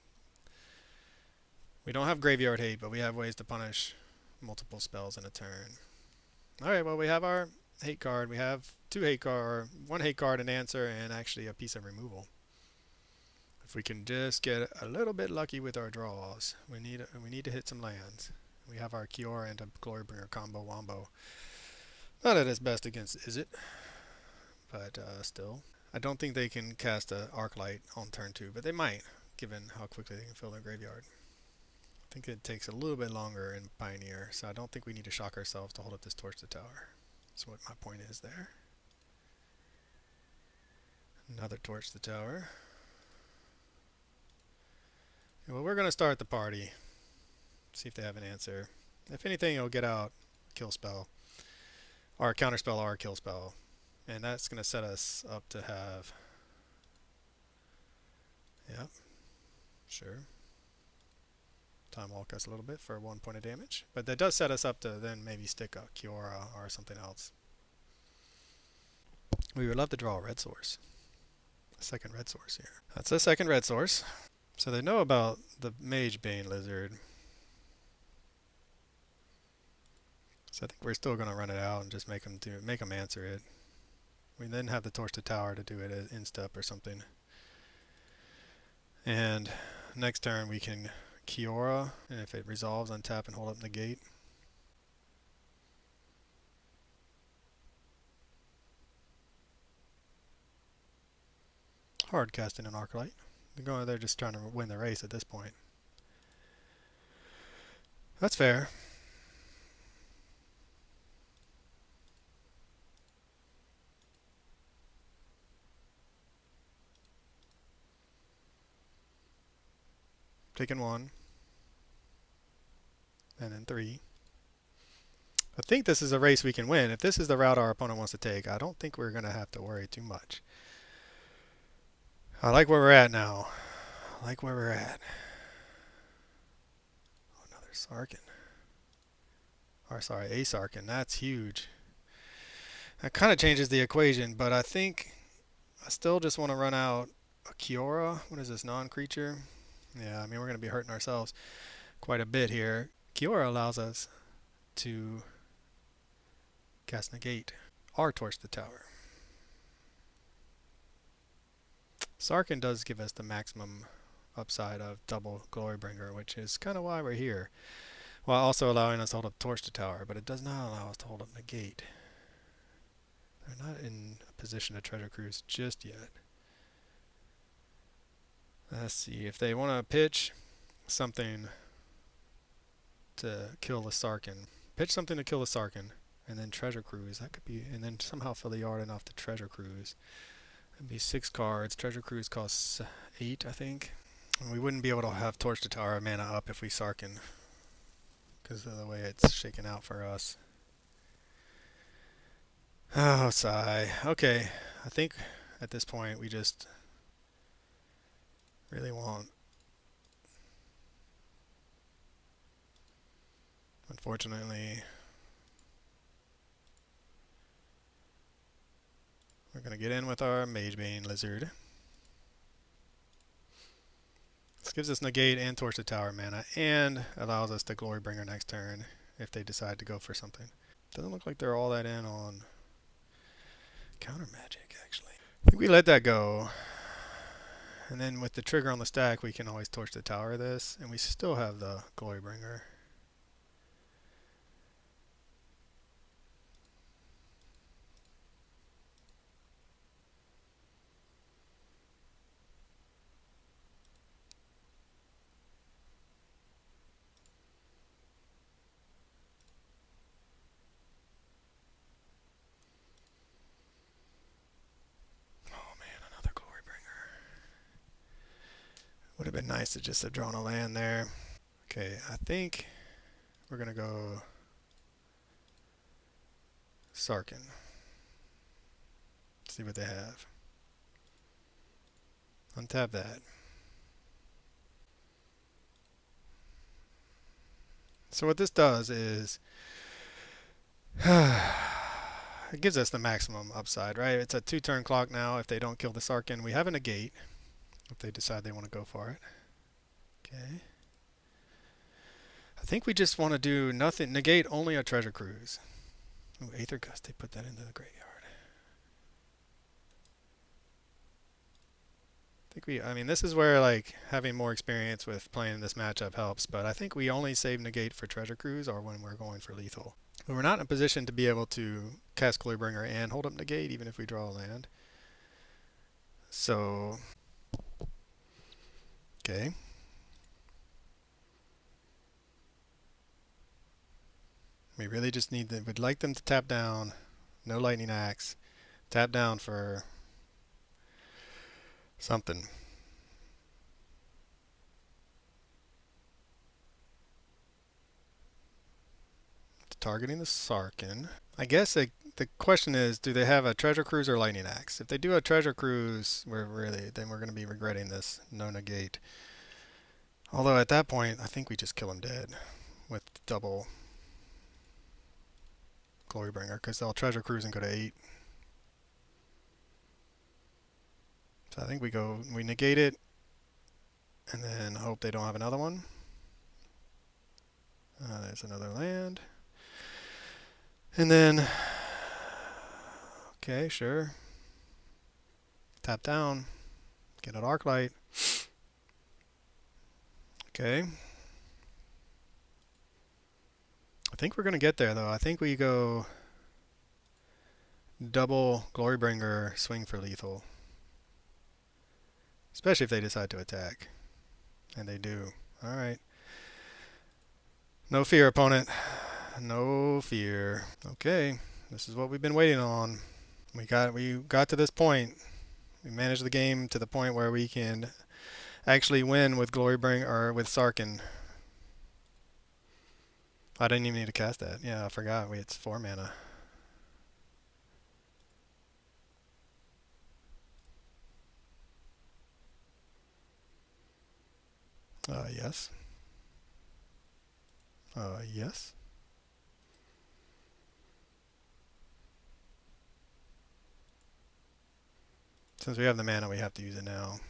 We don't have graveyard hate, but we have ways to punish multiple spells in a turn. Alright, well, we have our hate card. We have two hate card, one hate card, an answer, and actually a piece of removal. If we can just get a little bit lucky with our draws, we need to hit some lands. We have our Kiora and a Glorybringer combo wombo. Not at its best against Is It, but still. I don't think they can cast a Arclight on turn 2, but they might, given how quickly they can fill their graveyard. I think it takes a little bit longer in Pioneer, so I don't think we need to shock ourselves to hold up this Torch to Tower. That's what my point is there. Another Torch to Tower. Well, we're going to start the party. See if they have an answer. If anything, it'll get out kill spell. Or counter spell or kill spell. And that's going to set us up to have... Yep. Sure. Time walk us a little bit for 1 point of damage. But that does set us up to then maybe stick a Kiora or something else. We would love to draw a red source. A second red source here. That's a second red source. So they know about the Mage Bane Lizard. So I think we're still going to run it out and just make them answer it. We then have the Torch to Tower to do it as instep or something. And next turn we can Kiora, and if it resolves, untap and hold up negate. Hard casting an Arclight. They're just trying to win the race at this point. That's fair. Taking 1. And then 3. I think this is a race we can win. If this is the route our opponent wants to take, I don't think we're going to have to worry too much. I like where we're at now. I like where we're at. Oh, another Sarkhan. Or sorry, a Sarkhan. That's huge. That kind of changes the equation, but I think I still just want to run out a Kiora. What is this, non-creature? Yeah, I mean, we're going to be hurting ourselves quite a bit here. Kiora allows us to cast negate or torch the tower. Sarkhan does give us the maximum upside of double Glorybringer, which is kind of why we're here, while also allowing us to hold up torch to tower, but it does not allow us to hold up negate. They're not in a position to treasure cruise just yet. Let's see if they want to pitch something to kill the Sarkhan. Pitch something to kill the Sarkhan, and then treasure cruise. That could be, and then somehow fill the yard enough to treasure cruise. That'd be 6 cards. Treasure cruise costs 8, I think. And we wouldn't be able to have torch to tower mana up if we Sarkhan, because of the way it's shaken out for us. Oh, sigh. Okay, I think at this point we just really want... Unfortunately, we're going to get in with our Mage Bane Lizard. This gives us negate and torch to tower mana, and allows us to Glorybringer next turn if they decide to go for something. Doesn't look like they're all that in on counter magic, actually. I think we let that go. And then with the trigger on the stack, we can always torch the tower this, and we still have the Glorybringer. Would have been nice to just have drawn a land there. Okay, I think we're going to go Sarkhan. See what they have. Untap that. So what this does is it gives us the maximum upside, right? It's a 2-turn clock now. If they don't kill the Sarkhan, we have a negate. If they decide they want to go for it. Okay. I think we just want to do nothing. Negate only a treasure cruise. Ooh, Aether Gust, they put that into the graveyard. I mean, this is where, like, having more experience with playing this matchup helps, but I think we only save negate for Treasure Cruise or when we're going for lethal. But we're not in a position to be able to cast Glorybringer and hold up negate, even if we draw a land. So, okay. We really just need them. We'd like them to tap down. No Lightning Axe. Tap down for something. Targeting the Sarkhan. I guess the question is, do they have a Treasure Cruise or Lightning Axe? If they do a Treasure Cruise, then we're going to be regretting this no negate. Although at that point, I think we just kill him dead with double Glorybringer, because they'll Treasure Cruise and go to 8. So I think we negate it, and then hope they don't have another one. There's another land. And then, okay, sure. Tap down, get an Arclight. Okay. I think we're going to get there, though. I think we go double Glorybringer, swing for lethal. Especially if they decide to attack. And they do. Alright. No fear, opponent. No fear. Okay. This is what we've been waiting on. We got to this point. We managed the game to the point where we can actually win with Glorybringer or with Sarkhan. I didn't even need to cast that. Yeah, I forgot. It's 4 mana. Yes. Yes. Since we have the mana, we have to use it now.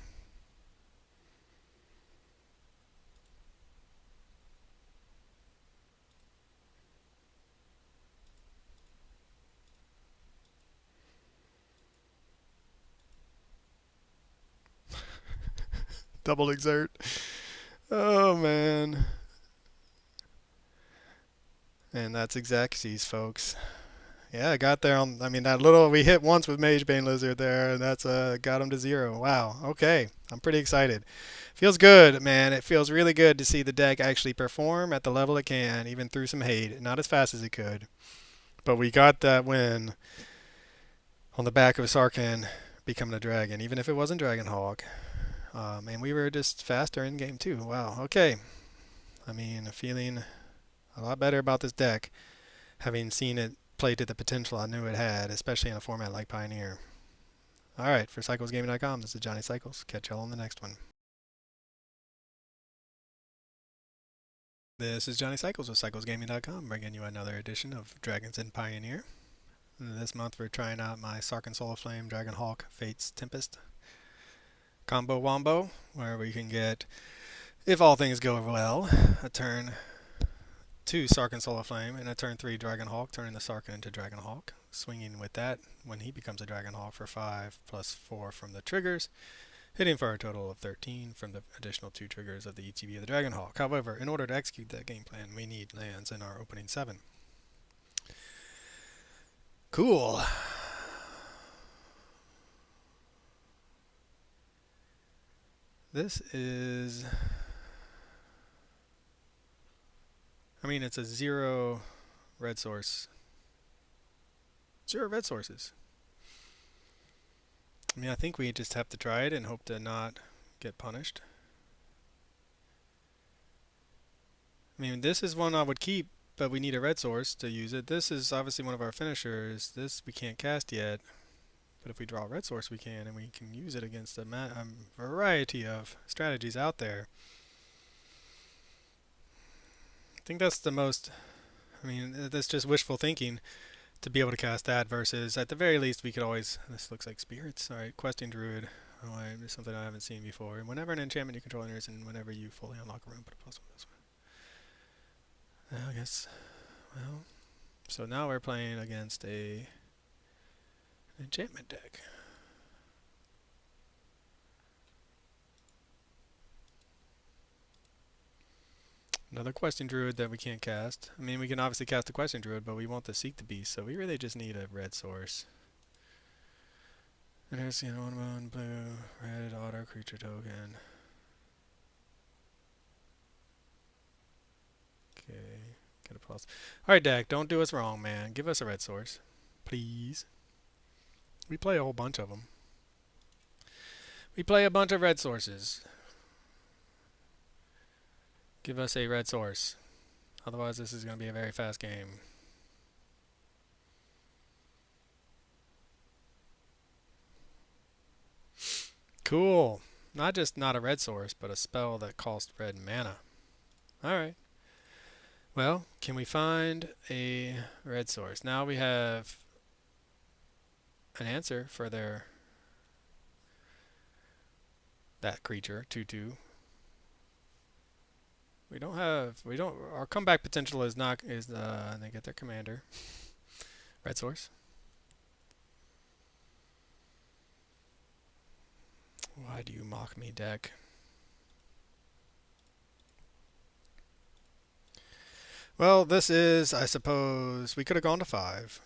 Double exert. Oh, man. And that's Xaxes, folks. Yeah, I got there on, I mean, we hit once with Magebane Lizard there, and that's got him to 0. Wow, okay. I'm pretty excited. Feels good, man. It feels really good to see the deck actually perform at the level it can, even through some hate. Not as fast as it could. But we got that win on the back of Sarkhan becoming a dragon, even if it wasn't Dragonhawk. And we were just faster in game 2. Wow, okay. I mean, feeling a lot better about this deck, having seen it play to the potential I knew it had, especially in a format like Pioneer. Alright, for CyclesGaming.com, this is Johnny Cycles. Catch y'all on the next one. This is Johnny Cycles with CyclesGaming.com, bringing you another edition of Dragons in Pioneer. This month we're trying out my Sarkhan Aflame and Dragonhawk Fates Tempest combo wombo, where we can get, if all things go well, a turn 2 Sarkhan Aflame and a turn 3 Dragonhawk, turning the Sarkhan into Dragonhawk, swinging with that when he becomes a Dragonhawk for 5 plus 4 from the triggers, hitting for a total of 13 from the additional 2 triggers of the ETB of the Dragonhawk. However, in order to execute that game plan, we need lands in our opening 7. Cool. This is, I mean, it's a 0 red source. 0 red sources. I mean, I think we just have to try it and hope to not get punished. I mean, this is one I would keep, but we need a red source to use it. This is obviously one of our finishers. This we can't cast yet, but if we draw a red source, we can, and we can use it against a variety of strategies out there. I think that's the most, I mean, that's just wishful thinking to be able to cast that versus, at the very least, we could always, this looks like spirits. Alright, Questing Druid. Oh, it's something I haven't seen before. And whenever an enchantment you control enters and whenever you fully unlock a room, put a +1/+1. I guess, well, So now we're playing against an enchantment deck. Another Questing Druid that we can't cast. I mean, we can obviously cast a Questing Druid, but we want to Seek the Beast, so we really just need a red source. And here's, 1 blue, red, auto creature token. Okay, get a pulse. Alright, deck, don't do us wrong, man. Give us a red source. Please. We play a whole bunch of them. We play a bunch of red sources. Give us a red source. Otherwise, this is going to be a very fast game. Cool. Not just not a red source, but a spell that costs red mana. Alright. Well, can we find a red source? Now we have an answer for that creature, 2/2. Our comeback potential is they get their commander. Red source. Why do you mock me, deck? Well, this is, I suppose, we could have gone to 5.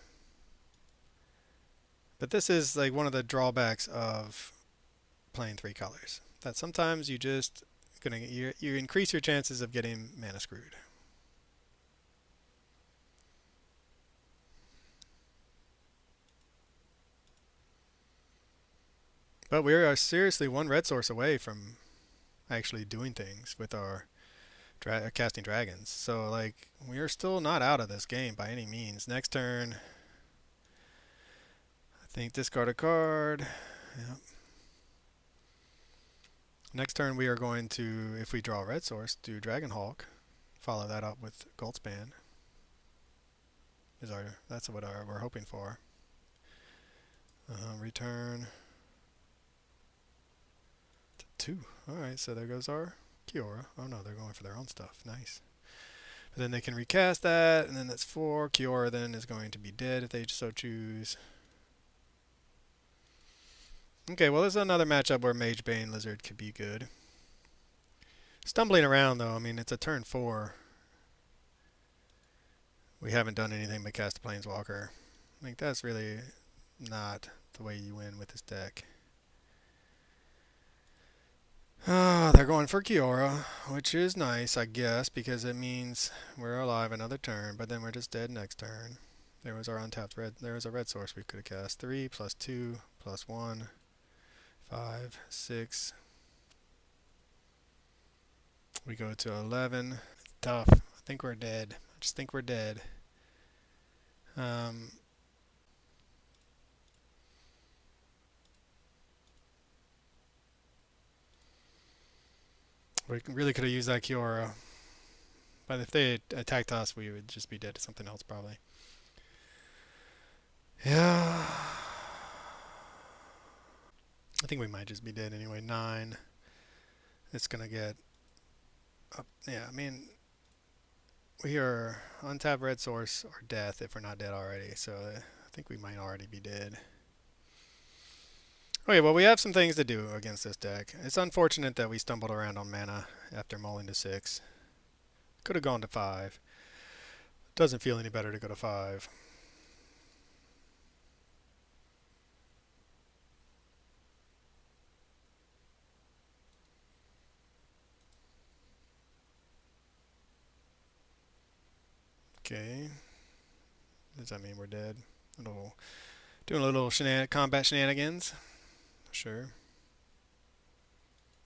But this is like one of the drawbacks of playing 3 colors. That sometimes you increase your chances of getting mana screwed. But we are seriously 1 red source away from actually doing things with our casting dragons. So, like, we are still not out of this game by any means. Next turn, I think discard a card. Yep. Next turn we are going to, if we draw a red source, do Dragonhawk. Follow that up with Goldspan. That's what we're hoping for. Return to 2. Alright, so there goes our Kiora. Oh no, they're going for their own stuff. Nice. But then they can recast that, and then that's 4. Kiora then is going to be dead if they so choose. Okay, well, this is another matchup where Magebane Lizard could be good. Stumbling around, though, I mean, it's a turn 4. We haven't done anything but cast a Planeswalker. I think that's really not the way you win with this deck. They're going for Kiora, which is nice, I guess, because it means we're alive another turn, but then we're just dead next turn. There was our untapped red. There was a red source we could have cast. 3 plus 2 plus 1. 5, 6. We go to 11. It's tough. I think we're dead. I just think we're dead. We really could have used that Kiora. But if they attacked us, we would just be dead to something else, probably. Yeah. I think we might just be dead anyway. 9. It's going to get up. Yeah, I mean, we are untapped red source or death if we're not dead already. So I think we might already be dead. Okay, well, we have some things to do against this deck. It's unfortunate that we stumbled around on mana after mulling to 6. Could have gone to 5. Doesn't feel any better to go to 5. Okay. Does that mean we're dead? Doing a little combat shenanigans. Sure.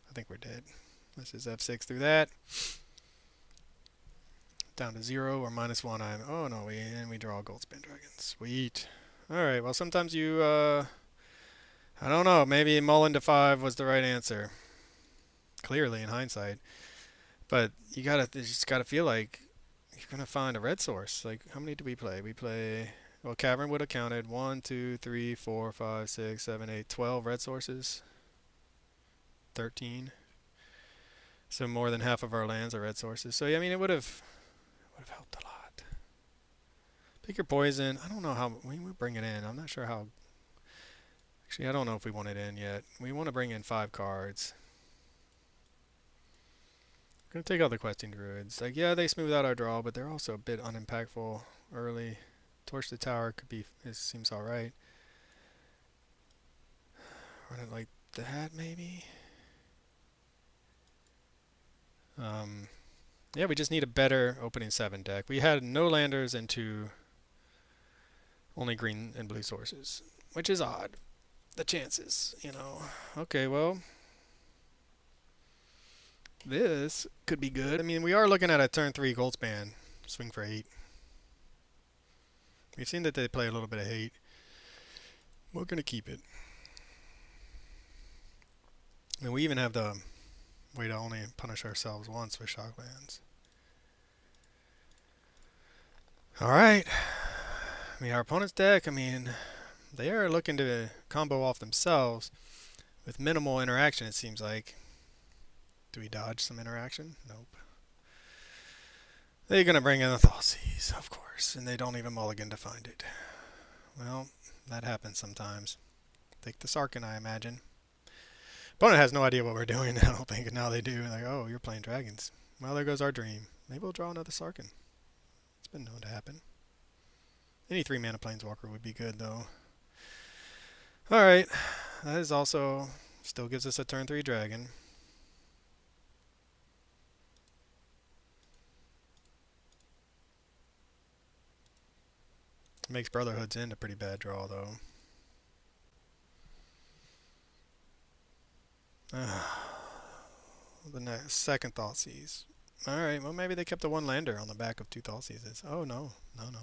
I think we're dead. Let's just F6 through that. Down to 0 or -1. Oh no, we draw a Goldspan Dragon. Sweet. Alright, well sometimes you, I don't know, maybe mulling to 5 was the right answer. Clearly, in hindsight. But you just gotta feel like you're gonna find a red source. Like, how many do we play? Well, Cavern would have counted 1, 2, 3, 4, 5, 6, 7, 8, 12 red sources. 13. So more than half of our lands are red sources. So yeah, I mean, it would have helped a lot. Pick your poison. I don't know how we bring it in. I'm not sure how. Actually, I don't know if we want it in yet. We want to bring in 5 cards. Gonna take out the questing druids. Like, yeah, they smooth out our draw, but they're also a bit unimpactful early. Torch the tower could be. It seems all right. Run it like that, maybe. Yeah, we just need a better opening 7 deck. We had no landers into only green and blue sources, which is odd. The chances, you know. Okay, well, this could be good. I mean, we are looking at a turn 3 Goldspan. Swing for 8. We've seen that they play a little bit of hate. We're going to keep it. And we even have the way to only punish ourselves once with Shocklands. Alright. I mean, our opponent's deck, I mean, they are looking to combo off themselves with minimal interaction, it seems like. Do we dodge some interaction? Nope. They're going to bring in the Thoughtseize, of course, and they don't even mulligan to find it. Well, that happens sometimes. Take the Sarkhan, I imagine. Opponent has no idea what we're doing, I don't think. Now they do. Like, oh, you're playing dragons. Well, there goes our dream. Maybe we'll draw another Sarkhan. It's been known to happen. Any 3-mana Planeswalker would be good, though. Alright. That is also... Still gives us a turn 3 dragon. Makes Brotherhood's End a pretty bad draw, though. The next second Thoughtseize. Alright, well maybe they kept the 1 lander on the back of 2 Thoughtseizes. Oh no, no.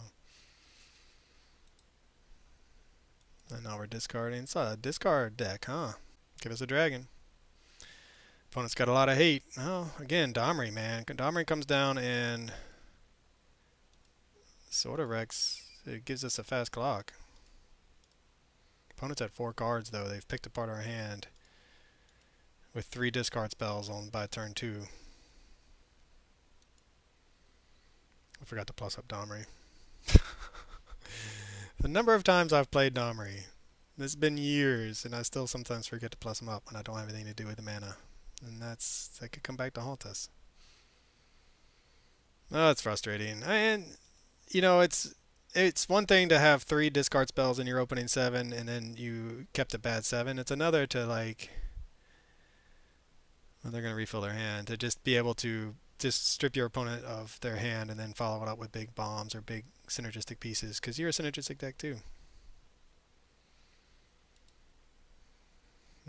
And now we're discarding. It's a discard deck, huh? Give us a dragon. Opponent's got a lot of hate. Oh, again, Domri, man. Domri comes down and sort of wrecks. It gives us a fast clock. Opponent's at 4 cards, though. They've picked apart our hand with 3 discard spells on by turn 2. I forgot to plus up Domri. The number of times I've played Domri, it's been years, and I still sometimes forget to plus them up when I don't have anything to do with the mana. And that could come back to haunt us. Oh, it's frustrating. And, you know, it's one thing to have 3 discard spells in your opening 7, and then you kept a bad 7. It's another to, like... Well, they're going to refill their hand. To just be able to just strip your opponent of their hand and then follow it up with big bombs or big synergistic pieces, because you're a synergistic deck too.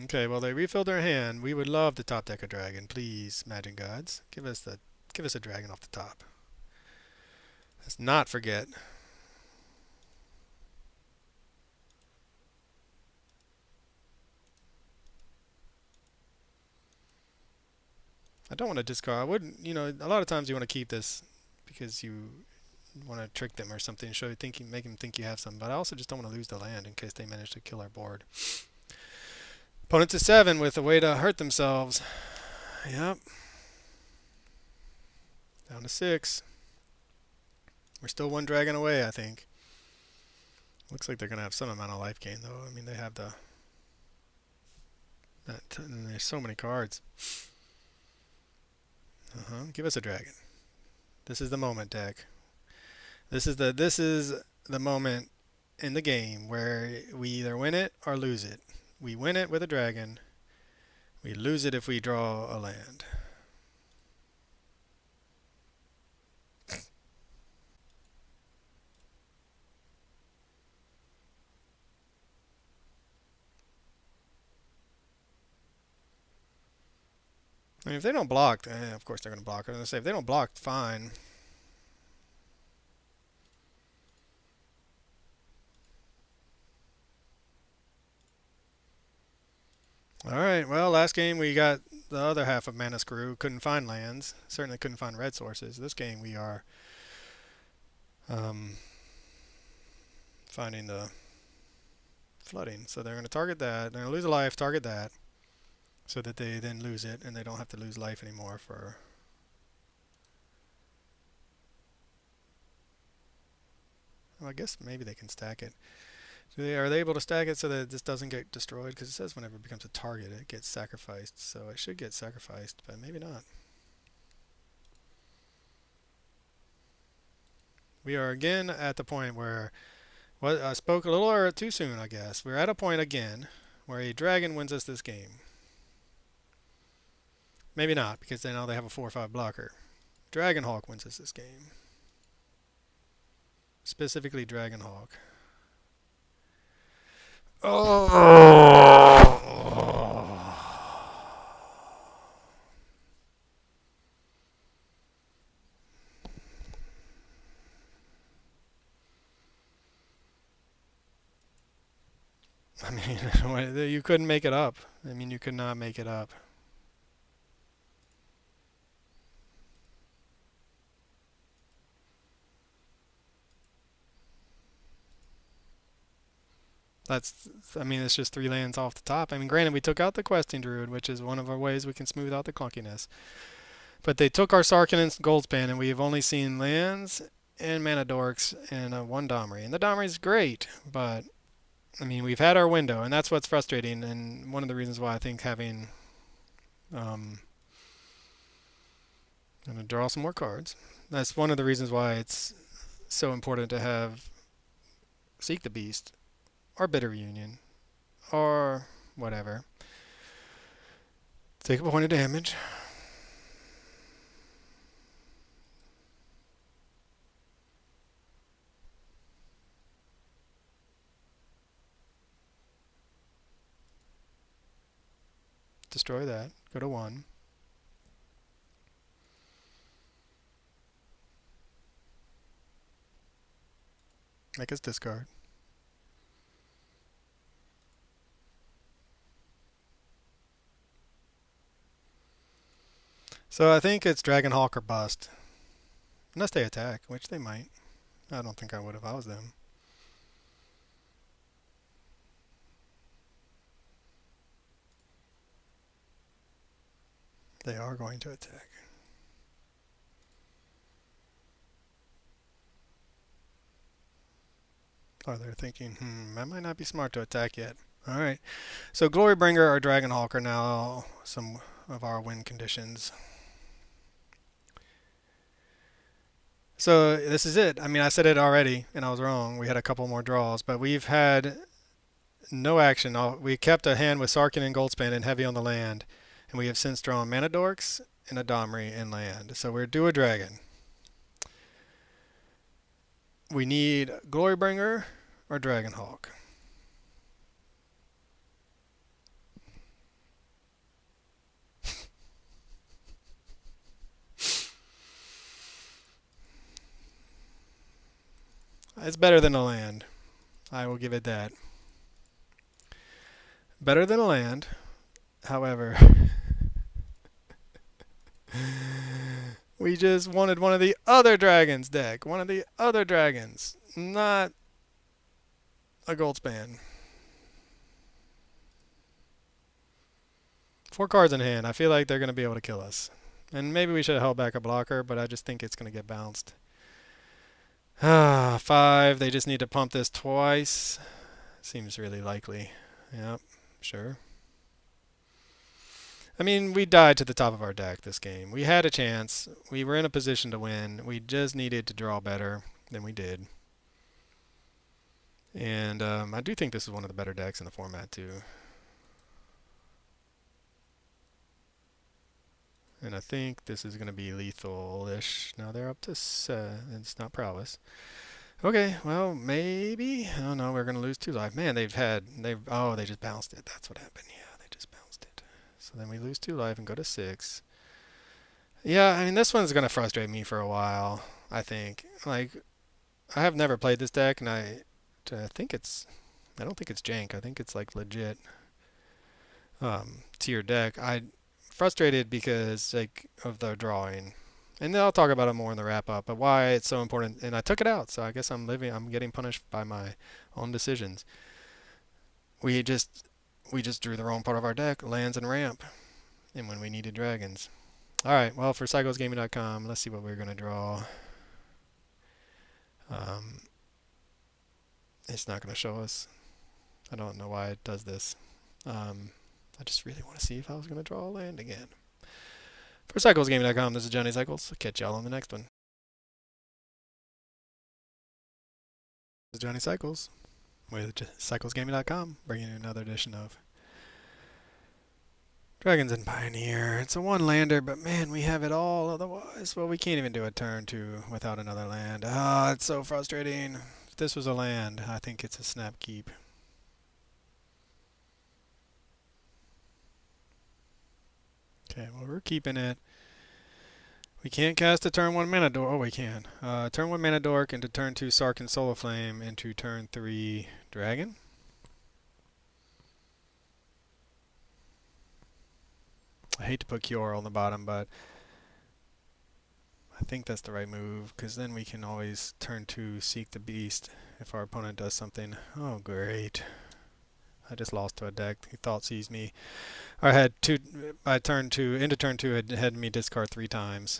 Okay, well they refilled their hand. We would love to top deck a dragon, please, Magic Gods. Give us a dragon off the top. Let's not forget. I don't want to discard. I wouldn't, you know, a lot of times you want to keep this because you want to trick them or something, make them think you have some. But I also just don't want to lose the land in case they manage to kill our board. Opponent to 7 with a way to hurt themselves. Yep. Down to 6. We're still 1 dragon away, I think. Looks like they're going to have some amount of life gain, though. I mean, they have the... and there's so many cards. Give us a dragon. This is the moment, deck. This is the moment in the game where we either win it or lose it. We win it with a dragon. We lose it if we draw a land. I mean, if they don't block, of course they're going to block. I was going to say, if they don't block, fine. Alright, well, last game we got the other half of Mana Screw. Couldn't find lands. Certainly couldn't find red sources. This game we are finding the flooding. So they're going to target that. They're going to lose a life, target that. So that they then lose it, and they don't have to lose life anymore for... Well, I guess maybe they can stack it. Are they able to stack it so that this doesn't get destroyed? Because it says whenever it becomes a target, it gets sacrificed. So it should get sacrificed, but maybe not. We are again at the point where I spoke a little too soon, I guess. We're at a point again where a dragon wins us this game. Maybe not, because now they have a 4/5 blocker. Dragonhawk wins us this game. Specifically Dragonhawk. Oh! I mean, you couldn't make it up. I mean, you could not make it up. I mean, it's just 3 lands off the top. I mean, granted, we took out the Questing Druid, which is one of our ways we can smooth out the clunkiness. But they took our Sarkhan and Goldspan, and we have only seen lands and Mana Dorks and one Domri. And the Domri is great, but I mean, we've had our window, and that's what's frustrating. And one of the reasons why I think having, I'm gonna draw some more cards. That's one of the reasons why it's so important to have Seek the Beast or Bitter Union or whatever. Take a point of damage. Destroy that. Go to 1. Make us discard. So I think it's Dragonhawk or bust. Unless they attack, which they might. I don't think I would if I was them. They are going to attack. Oh, they're thinking, that might not be smart to attack yet. Alright. So Glorybringer or Dragonhawk are now some of our win conditions. So this is it. I mean, I said it already, and I was wrong. We had a couple more draws, but we've had no action. We kept a hand with Sarkhan and Goldspan and heavy on the land, and we have since drawn Mana Dorks and a Domri in land. So we're due a dragon. We need Glorybringer or Dragonhawk. It's better than a land. I will give it that. Better than a land. However, we just wanted one of the other dragons deck. One of the other dragons. Not a Goldspan. 4 cards in hand. I feel like they're going to be able to kill us. And maybe we should have held back a blocker, but I just think it's going to get bounced. 5. They just need to pump this twice. Seems really likely. Yep, sure. I mean, we died to the top of our deck this game. We had a chance. We were in a position to win. We just needed to draw better than we did. And I do think this is one of the better decks in the format, too. And I think this is going to be lethal-ish. Now they're up to it's not prowess. Okay, well, maybe. Oh no, we're going to lose 2 life. Man, they just bounced it. That's what happened. Yeah, they just bounced it. So then we lose 2 life and go to 6. Yeah, I mean, this one's going to frustrate me for a while, I think. Like, I have never played this deck, and I don't think it's jank. I think it's like legit tier deck. I frustrated because like of the drawing, and then I'll talk about it more in the wrap up. But why it's so important, and I took it out, so I guess I'm getting punished by my own decisions. We just drew the wrong part of our deck, lands and ramp, and when we needed dragons. All right, well for psychosgaming.com, let's see what we're gonna draw. It's not going to show us. I don't know why it does this. I just really want to see if I was going to draw a land again. For CyclesGaming.com, this is Johnny Cycles. I'll catch y'all on the next one. This is Johnny Cycles with CyclesGaming.com, bringing you another edition of Dragons and Pioneer. It's a one-lander, but man, we have it all otherwise. Well, we can't even do a turn 2 without another land. Ah, it's so frustrating. If this was a land, I think it's a snap keep. Okay, well, we're keeping it. We can't cast a turn 1 mana dork. Oh, we can. Turn 1 mana dork into turn 2 Sarkhan Solar Flame into turn 3 Dragon. I hate to put Kiora on the bottom, but I think that's the right move, because then we can always turn 2 Seek the Beast if our opponent does something. Oh, great. I just lost to a deck. He thought sees me. I had two by turn 2 into turn 2 had me discard 3 times.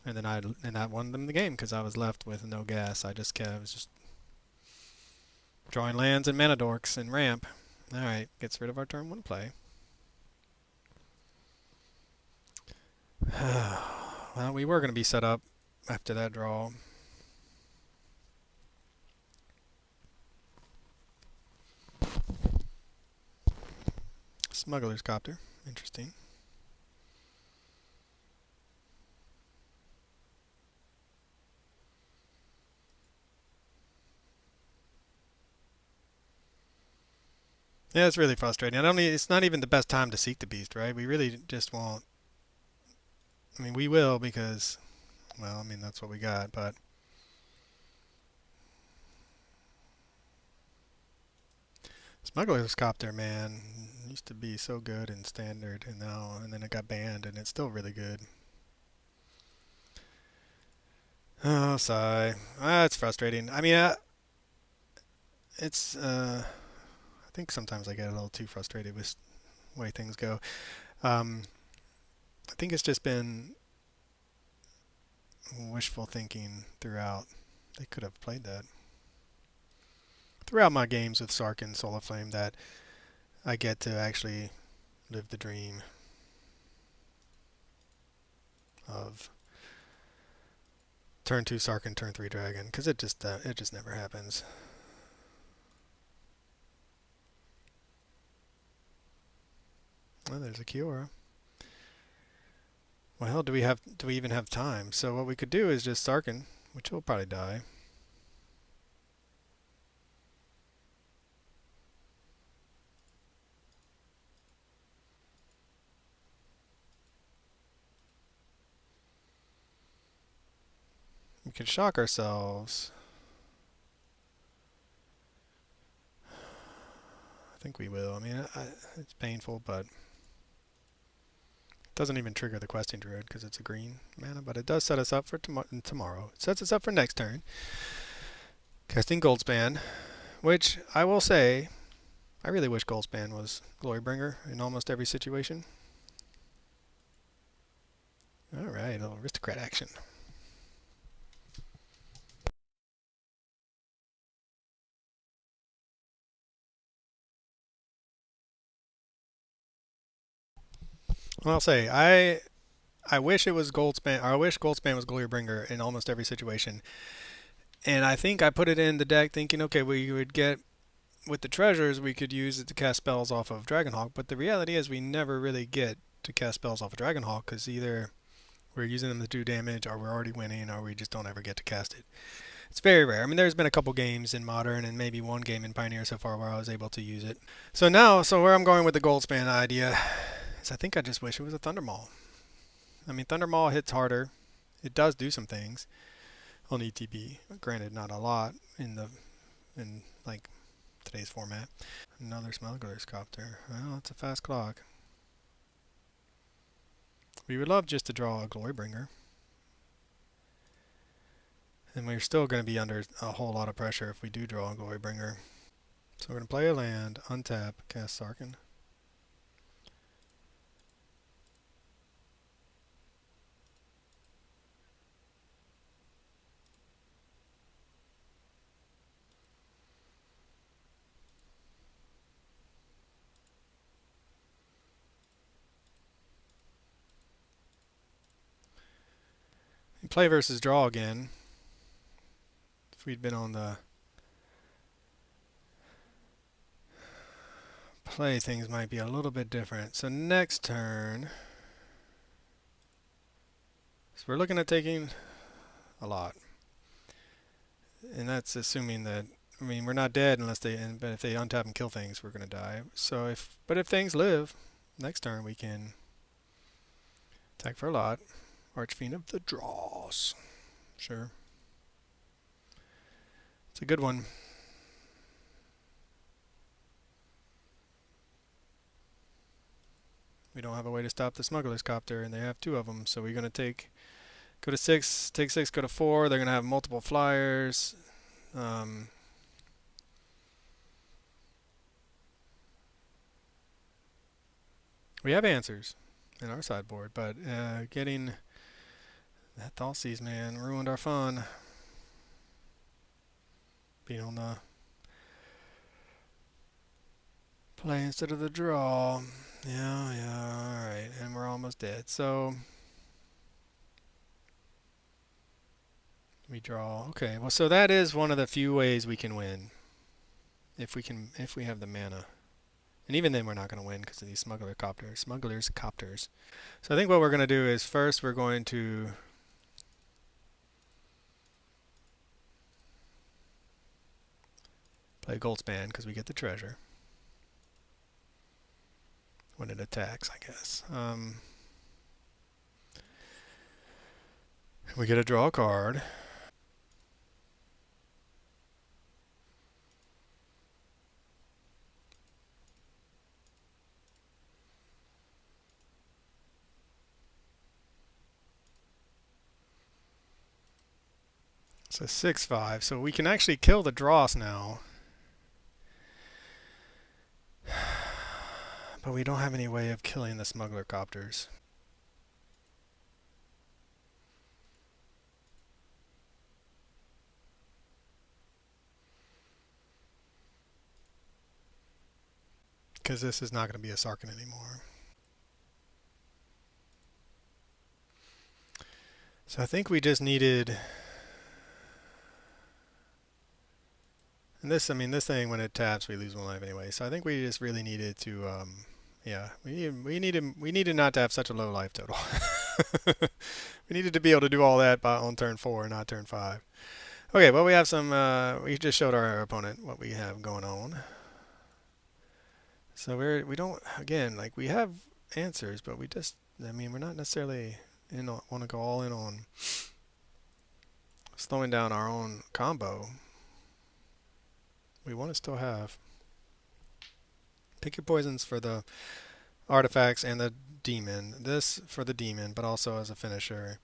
And then that won them the game because I was left with no gas. I was just drawing lands and mana dorks and ramp. Alright, gets rid of our turn 1 play. Well, we were going to be set up after that draw. Smuggler's Copter. Interesting. Yeah, it's really frustrating. It's not even the best time to Seek the Beast, right? We really just won't. I mean, we will because, well, I mean, that's what we got, but Smuggler's Copter, man, used to be so good in Standard, and then it got banned, and it's still really good. Oh, sigh. It's frustrating. I mean, I think sometimes I get a little too frustrated with the way things go. I think it's just been wishful thinking throughout. They could have played that. Throughout my games with Sarkhan Solar Flame, that I get to actually live the dream of turn 2 Sarkhan, turn 3 Dragon, because it just never happens. Well, there's a Kiora. Well, do we even have time? So what we could do is just Sarkhan, which will probably die. We could shock ourselves. I think we will. I mean, it's painful, but it doesn't even trigger the Questing Druid because it's a green mana, but it does set us up for tomorrow. It sets us up for next turn. Casting Goldspan, which I will say, I really wish Goldspan was Glorybringer in almost every situation. Alright, a little aristocrat action. Well, I'll say, I wish it was Goldspan, or I wish Goldspan was Glorybringer in almost every situation. And I think I put it in the deck thinking, okay, we would get, with the treasures, we could use it to cast spells off of Dragonhawk, but the reality is we never really get to cast spells off of Dragonhawk, because either we're using them to do damage, or we're already winning, or we just don't ever get to cast it. It's very rare. I mean, there's been a couple games in Modern, and maybe one game in Pioneer so far where I was able to use it. So where I'm going with the Goldspan idea is I think I just wish it was a Thundermaw. I mean, Thundermaw hits harder. It does do some things on ETB. Granted, not a lot in like today's format. Another Smuggler's Copter. Well, it's a fast clock. We would love just to draw a Glorybringer. And we're still going to be under a whole lot of pressure if we do draw a Glorybringer. So we're going to play a land, untap, cast Sarkhan. play versus draw again. If we'd been on the play, things might be a little bit different. So next turn, so we're looking at taking a lot. And that's assuming that, I mean, we're not dead unless they, but if they untap and kill things, we're going to die. So if things live, next turn we can attack for a lot. Archfiend of the Draws. Sure. It's a good one. We don't have a way to stop the smuggler's copter, and they have two of them, so we're going to go to 6, take 6, go to 4. They're going to have multiple flyers. We have answers in our sideboard, but getting that Thoughtseize, man, ruined our fun. Being on the play instead of the draw. Yeah, alright. And we're almost dead. So we draw. Okay, well, so that is one of the few ways we can win. If we have the mana. And even then we're not going to win because of these smugglers copters. So I think what we're going to do is first we're going to play Goldspan because we get the treasure when it attacks, I guess. We get to draw a card. So 6/5. So we can actually kill the Dross now. But we don't have any way of killing the smuggler copters. Because this is not going to be a Sarkhan anymore. So I think we just needed... And this, I mean, this thing, when it taps, we lose 1 life anyway. So I think we just really needed to, yeah, we needed not to have such a low life total. We needed to be able to do all that on turn 4, not turn 5. Okay, well, we have some, we just showed our opponent what we have going on. So we don't, again, like, we have answers, but we just, I mean, we're not necessarily want to go all in on slowing down our own combo. We want to still have. Pick your poisons for the artifacts and the demon. This for the demon, but also as a finisher.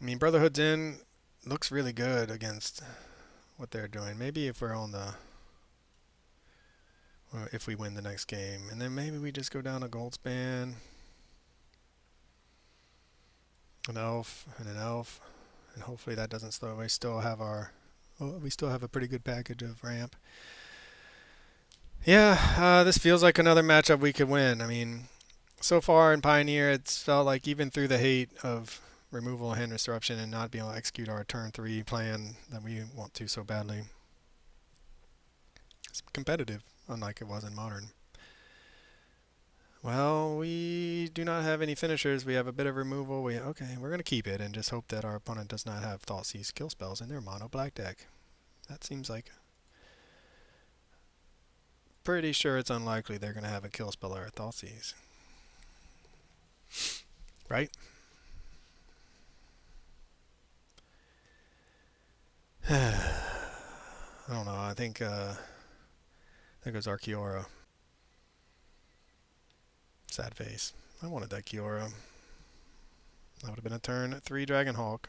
I mean, Brotherhood's End looks really good against what they're doing. Maybe if we're on the... Or if we win the next game. And then maybe we just go down a Goldspan. An elf and an elf. And hopefully that doesn't slow. We still have our... we still have a pretty good package of ramp. Yeah, this feels like another matchup we could win. I mean, so far in Pioneer, it's felt like even through the hate of removal and hand disruption and not being able to execute our turn 3 plan that we want to so badly, it's competitive, unlike it was in Modern. Well, we do not have any finishers. We have a bit of removal. Okay, we're going to keep it and just hope that our opponent does not have Thoughtseize skill spells in their mono black deck. That seems like... Pretty sure it's unlikely they're going to have a kill spell or a Thoughtseize. Right? I don't know. I think there goes our Kiora. Sad face. I wanted that Kiora. That would have been a turn 3 Dragonhawk.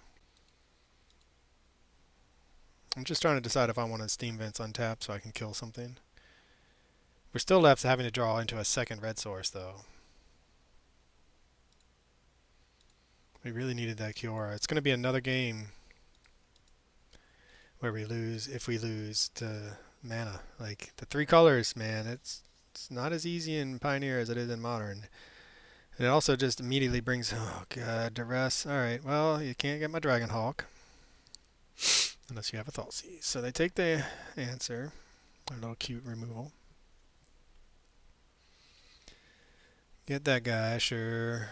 I'm just trying to decide if I want to Steam Vents untap so I can kill something. We're still left having to draw into a second red source, though. We really needed that Kiora. It's going to be another game where we lose, if we lose to mana. Like, the 3 colors, man, it's not as easy in Pioneer as it is in Modern. And it also just immediately brings, oh god, duress. Alright, well, you can't get my Dragonhawk. Unless you have a Thoughtseize. So they take the answer. A little cute removal. Get that guy, sure.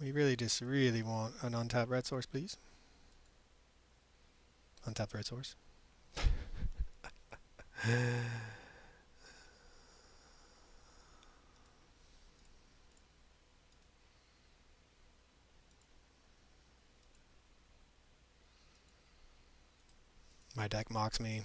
We really just want an untapped red source, please. Untapped red source. My deck mocks me.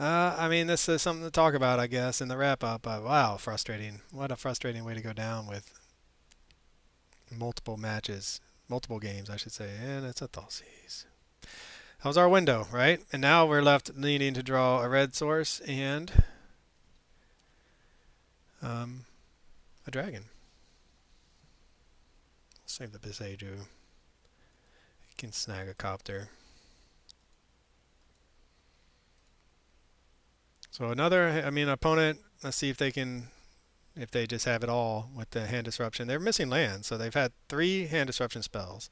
I mean, this is something to talk about, I guess, in the wrap-up. Wow, frustrating. What a frustrating way to go down with multiple matches. Multiple games, I should say. And it's a Thoughtseize. That was our window, right? And now we're left needing to draw a red source and a dragon. Save the Beseju. You can snag a copter. So another, I mean, opponent, let's see if they just have it all with the hand disruption. They're missing lands, so they've had 3 hand disruption spells.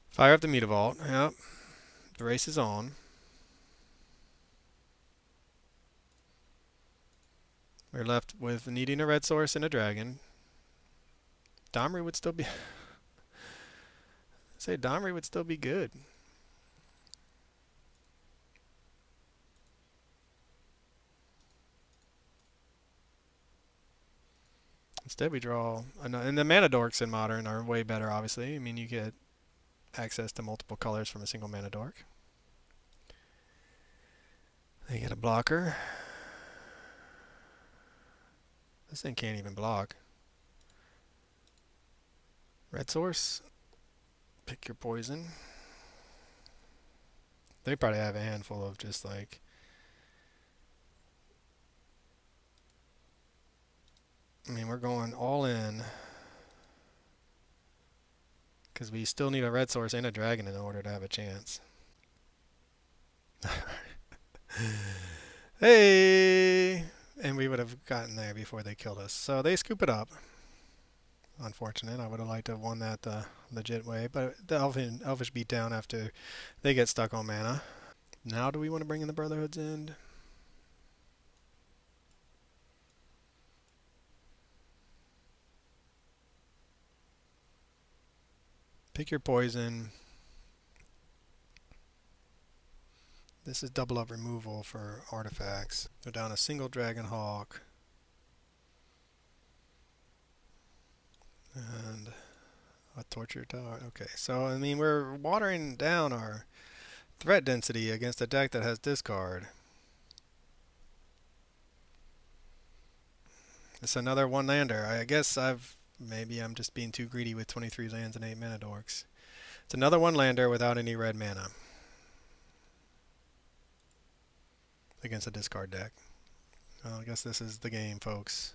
Fire up the Mutavault. Yep. The race is on. We're left with needing a red source and a dragon. Domri would still be... say Domri would still be good. Instead we draw... and the mana dorks in Modern are way better, obviously. I mean, you get access to multiple colors from a single mana dork. They get a blocker. This thing can't even block. Red source. Pick your poison. They probably have a handful of just like... I mean, we're going all in. Because we still need a red source and a dragon in order to have a chance. Hey! And we would have gotten there before they killed us. So they scoop it up. Unfortunate. I would have liked to have won that the legit way. But the Elvish beat down after they get stuck on mana. Now do we want to bring in the Brotherhood's End? Pick your poison. This is double up removal for artifacts. Go down a single Dragonhawk. And a Torture Tower. Okay, so I mean we're watering down our threat density against a deck that has discard. It's another one lander. I guess maybe I'm just being too greedy with 23 lands and 8 mana dorks. It's another one lander without any red mana against a discard deck. Well, I guess this is the game, folks.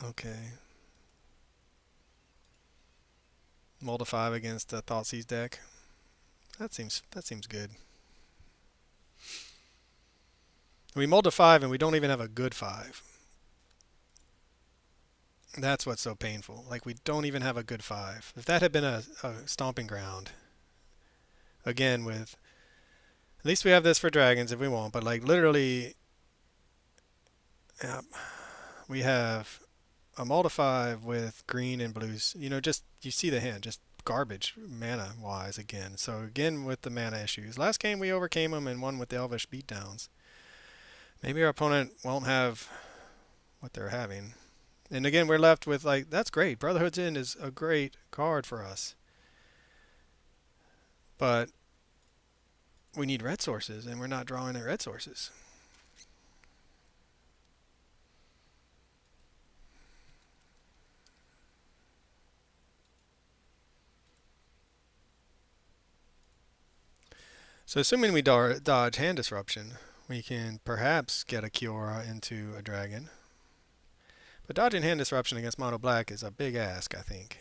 Okay. Mold a 5 against a Thoughtseize deck. That seems good. We mold a 5 and we don't even have a good 5. That's what's so painful. Like, we don't even have a good 5. If that had been a stomping ground, again with... At least we have this for dragons if we want, but like literally... Yep, we have a mold a 5 with green and blues. You know, just, you see the hand, just garbage mana-wise again. So again with the mana issues. Last game we overcame them and won with the Elvish beatdowns. Maybe our opponent won't have what they're having. And again, we're left with like, that's great. Brotherhood's End is a great card for us. But we need red sources, and we're not drawing the red sources. So assuming we dodge hand disruption, we can perhaps get a Kiora into a dragon. But dodging hand disruption against mono black is a big ask, I think.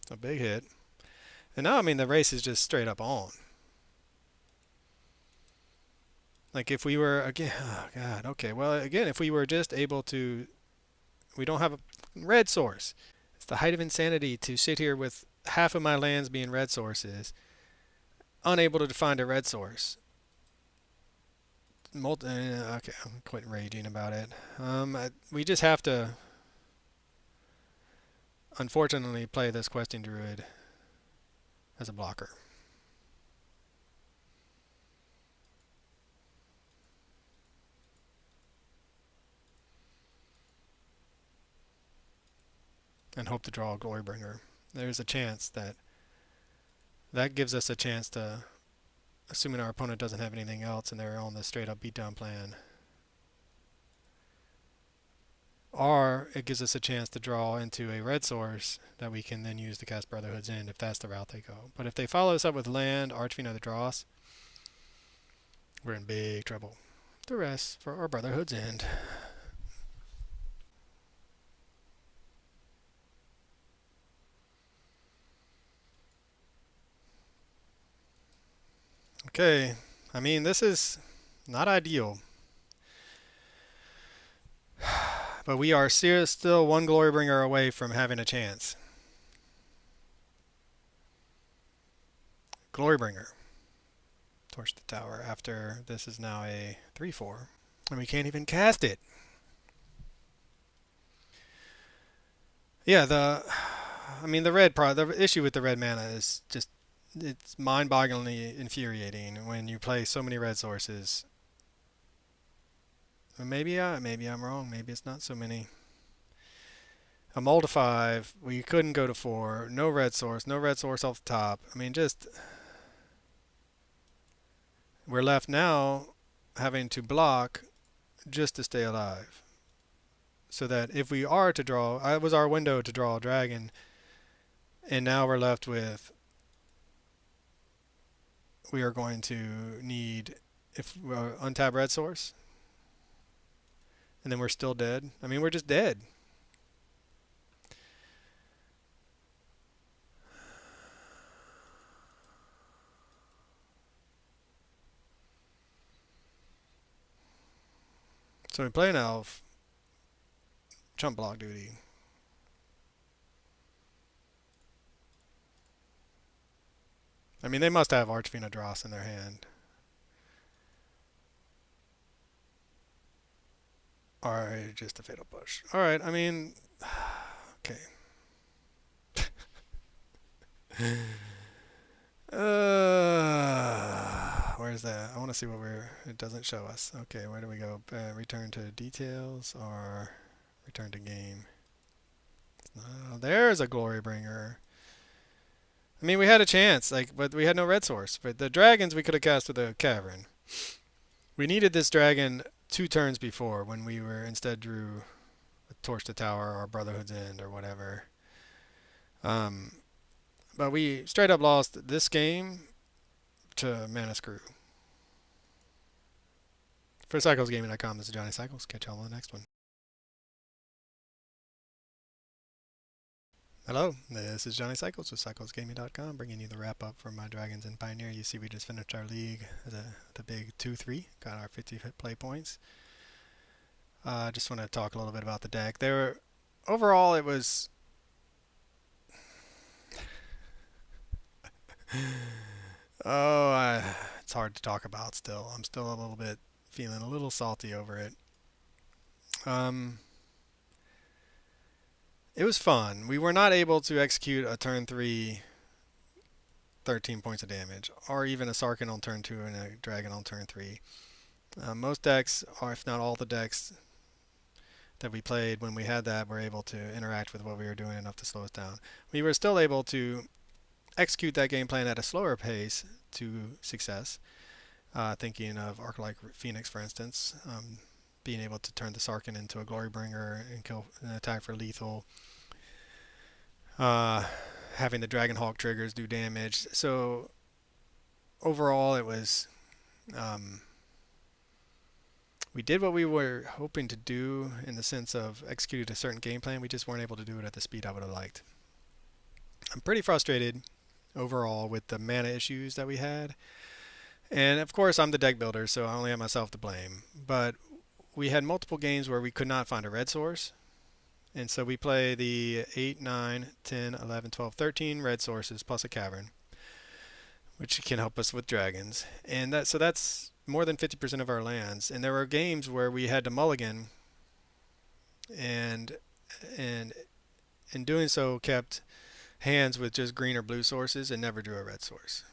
It's a big hit. And now, I mean, the race is just straight up on. Like if we were, again, oh God, okay. Well, again, if we were just able to, we don't have a red source. It's the height of insanity to sit here with half of my lands being red sources, unable to find a red source. Okay, I'm quite raging about it. We just have to, unfortunately, play this questing druid as a blocker. And hope to draw a Glorybringer. There's a chance that gives us a chance to, assuming our opponent doesn't have anything else and they're on the straight up beatdown plan. Or it gives us a chance to draw into a red source that we can then use to cast Brotherhood's End if that's the route they go. But if they follow us up with land, Archfiend of the Dross, we're in big trouble. The rest for our Brotherhood's End. Okay, I mean, this is not ideal. But we are still one Glorybringer away from having a chance. Glorybringer. Torch the tower after this is now a 3/4. And we can't even cast it. Yeah, the issue with the red mana is just, it's mind-bogglingly infuriating when you play so many red sources. Maybe I'm wrong. Maybe it's not so many. A mull to 5. We couldn't go to 4. No red source. No red source off the top. I mean, just we're left now having to block just to stay alive. So that if we are to draw, it was our window to draw a dragon, and now we're left with, we are going to need, if untap red source, and then we're still dead. I mean, we're just dead. So we play an elf, chump block duty. I mean, they must have Archfiend of Dross in their hand. Or just a fatal push. Alright, I mean, okay. Where's that? I want to see what it doesn't show us. Okay, where do we go? Return to details or return to game? There's a Glorybringer. I mean, we had a chance, but we had no red source. But the dragons we could have cast with a cavern. We needed this dragon 2 turns before when we were instead drew a Torch to Tower or Brotherhood's End or whatever. But we straight up lost this game to Mana Screw. For CyclesGaming.com, this is Johnny Cycles. Catch y'all on the next one. Hello, this is Johnny Cycles with CyclesGaming.com, bringing you the wrap up for my Dragons and Pioneer. You see, we just finished our league, the big 2-3, got our 50 play points. I just want to talk a little bit about the deck. Overall, it was it's hard to talk about still. I'm still a little bit feeling a little salty over it. It was fun. We were not able to execute a turn 3 13 points of damage, or even a Sarkhan on turn 2 and a Dragon on turn 3. Most decks, or if not all the decks that we played when we had that, were able to interact with what we were doing enough to slow us down. We were still able to execute that game plan at a slower pace to success. Thinking of Arc-like Phoenix, for instance, being able to turn the Sarkhan into a Glorybringer and kill an attack for lethal. having the Dragonhawk triggers do damage. So overall, it was um, we did what we were hoping to do in the sense of executed a certain game plan. We just weren't able to do it at the speed I would have liked. I'm pretty frustrated overall with the mana issues that we had. And of course, I'm the deck builder, so I only have myself to blame. But we had multiple games where we could not find a red source. And so we play the 8, 9, 10, 11, 12, 13 red sources plus a cavern, which can help us with dragons. And that's more than 50% of our lands. And there were games where we had to mulligan, and and in doing so kept hands with just green or blue sources and never drew a red source.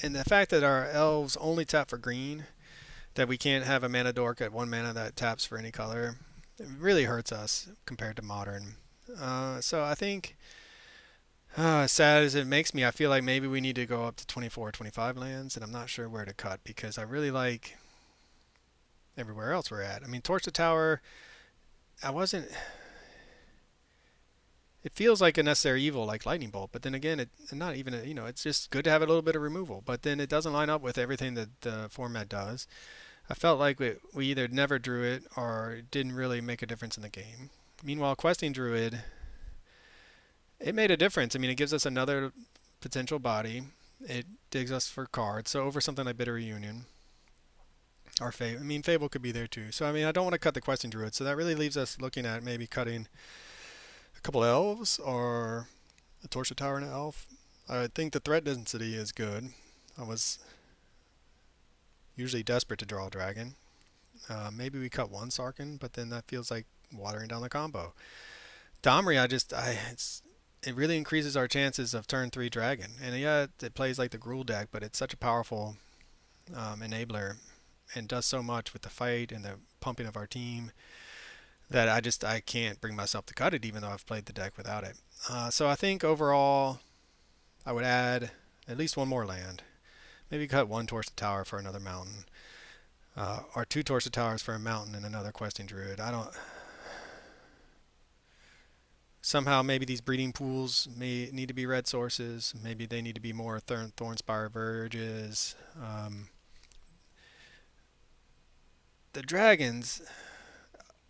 And the fact that our elves only tap for green, that we can't have a mana dork at 1 mana that taps for any color, it really hurts us compared to modern. So I think, as sad as it makes me, I feel like maybe we need to go up to 24 or 25 lands, and I'm not sure where to cut because I really like everywhere else we're at. I mean, Torch the Tower, I wasn't. It feels like a necessary evil, like Lightning Bolt, but then again, not even. It's just good to have a little bit of removal, but then it doesn't line up with everything that the format does. I felt like we either never drew it or it didn't really make a difference in the game. Meanwhile, Questing Druid, it made a difference. I mean, it gives us another potential body. It digs us for cards. So over something like Bitter Reunion or Fable. I mean, Fable could be there too. So I mean, I don't want to cut the Questing Druid. So that really leaves us looking at maybe cutting a couple elves or a Torch Tower and an elf. I think the threat density is good. I was usually desperate to draw a dragon. Maybe we cut one Sarkhan, but then that feels like watering down the combo. Domri, it really increases our chances of turn 3 dragon. And yeah, it plays like the Gruul deck, but it's such a powerful enabler and does so much with the fight and the pumping of our team that I can't bring myself to cut it, even though I've played the deck without it. So I think overall, I would add at least one more land. Maybe cut one Torch the Tower for another mountain, or two Torch the Towers for a mountain and another Questing Druid. I don't. Somehow, maybe these breeding pools may need to be red sources. Maybe they need to be more Thornspire Verges. The dragons.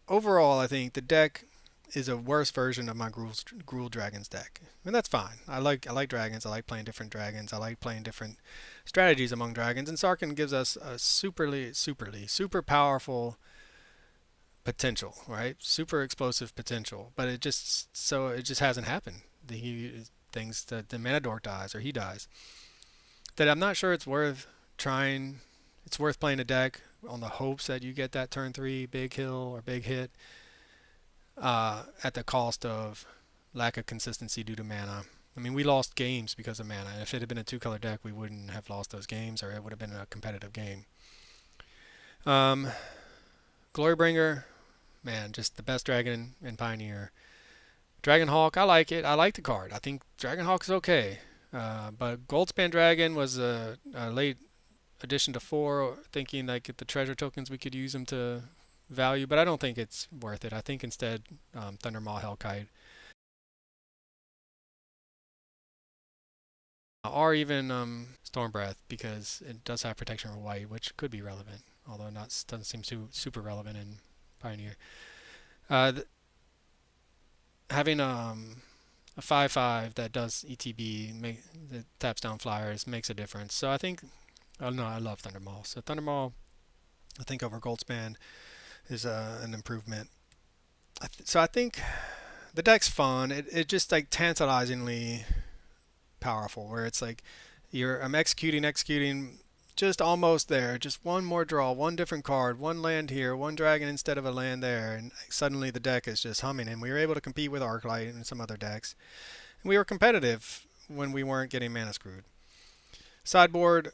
Overall, I think the deck is a worse version of my Gruul Dragons deck. And that's fine. I like dragons. I like playing different dragons. I like playing different strategies among dragons. And Sarkhan gives us a super powerful potential, right? Super explosive potential. But it just hasn't happened. Things that the mana dork dies or he dies. That I'm not sure it's worth trying. It's worth playing a deck on the hopes that you get that turn 3 big hill or big hit at the cost of lack of consistency due to mana. I mean, we lost games because of mana. If it had been a 2-color deck, we wouldn't have lost those games, or it would have been a competitive game. Glorybringer, man, just the best dragon in Pioneer. Dragonhawk, I like it. I like the card. I think Dragonhawk is okay. But Goldspan Dragon was a late addition to 4, thinking like the treasure tokens we could use them to value, but I don't think it's worth it. I think instead Thundermaw Hellkite or even Stormbreath, because it does have protection for white, which could be relevant, although doesn't seem super relevant in Pioneer. Having a 5/5 that does ETB, that taps down flyers, makes a difference. So I think, oh no, I love Thundermaw. So Thundermaw, I think over Goldspan is an improvement. So I think the deck's fun. It just like tantalizingly powerful, where it's like I'm executing, just almost there. Just one more draw, one different card, one land here, one dragon instead of a land there, and suddenly the deck is just humming. And we were able to compete with Arclight and some other decks. And we were competitive when we weren't getting mana screwed. Sideboard,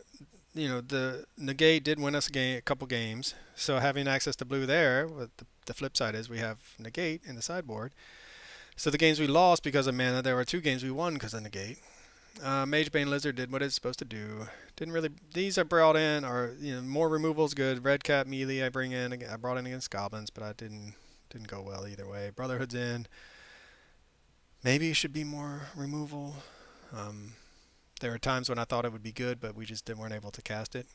the negate did win us a couple games. So having access to blue there, the flip side is we have negate in the sideboard. So the games we lost because of mana, there were 2 games we won because of negate. Magebane Lizard did what it's supposed to do. Didn't really. These are brought in, or more removals good. Red Cap melee I brought in against goblins, but I didn't go well either way. Brotherhood's in. Maybe it should be more removal. Um, there are times when I thought it would be good, but we just weren't able to cast it.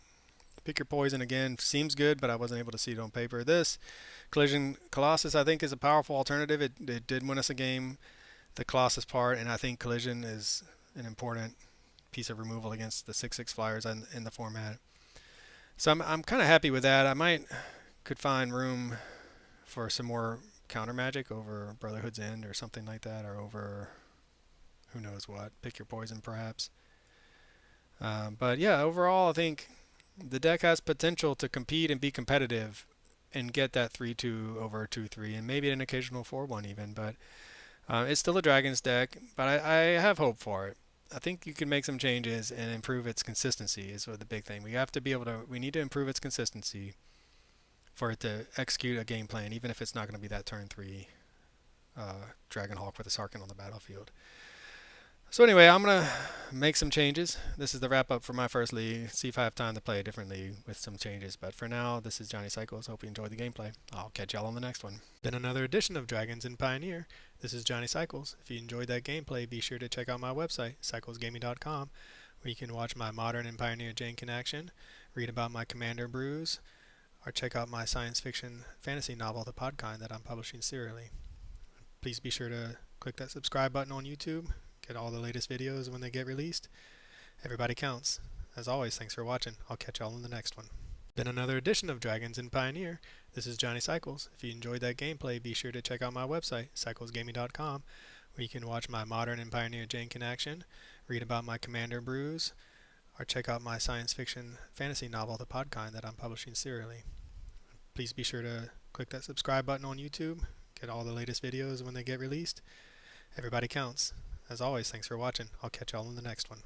Pick your poison again seems good, but I wasn't able to see it on paper. This Collision Colossus, I think, is a powerful alternative. It did win us a game, the Colossus part, and I think Collision is an important piece of removal against the 6/6 flyers in the format. So I'm kind of happy with that. I might could find room for some more counter magic over Brotherhood's End or something like that, or over who knows what. Pick your poison, perhaps. But yeah, overall, I think the deck has potential to compete and be competitive and get that 3/2 over 2/3 and maybe an occasional 4/1 even. But it's still a Dragons deck, but I have hope for it. I think you can make some changes and improve its consistency is the big thing. We need to improve its consistency for it to execute a game plan, even if it's not going to be that turn 3 Dragonhawk with a Sarkhan on the battlefield. So anyway, I'm going to make some changes. This is the wrap up for my first league. See if I have time to play a different league with some changes. But for now, this is Johnny Cycles. Hope you enjoyed the gameplay. I'll catch y'all on the next one. Been another edition of Dragons and Pioneer. This is Johnny Cycles. If you enjoyed that gameplay, be sure to check out my website, cyclesgaming.com, where you can watch my Modern and Pioneer Jank in action, read about my Commander brews, or check out my science fiction fantasy novel, The Podkind, that I'm publishing serially. Please be sure to click that subscribe button on YouTube. Get all the latest videos when they get released. Everybody counts. As always, thanks for watching. I'll catch y'all in the next one. Been another edition of Dragons and Pioneer. This is Johnny Cycles. If you enjoyed that gameplay, be sure to check out my website, cyclesgaming.com, where you can watch my Modern and Pioneer Jank in action, read about my Commander brews, or check out my science fiction fantasy novel, The Podkind, that I'm publishing serially. Please be sure to click that subscribe button on YouTube. Get all the latest videos when they get released. Everybody counts. As always, thanks for watching. I'll catch y'all in the next one.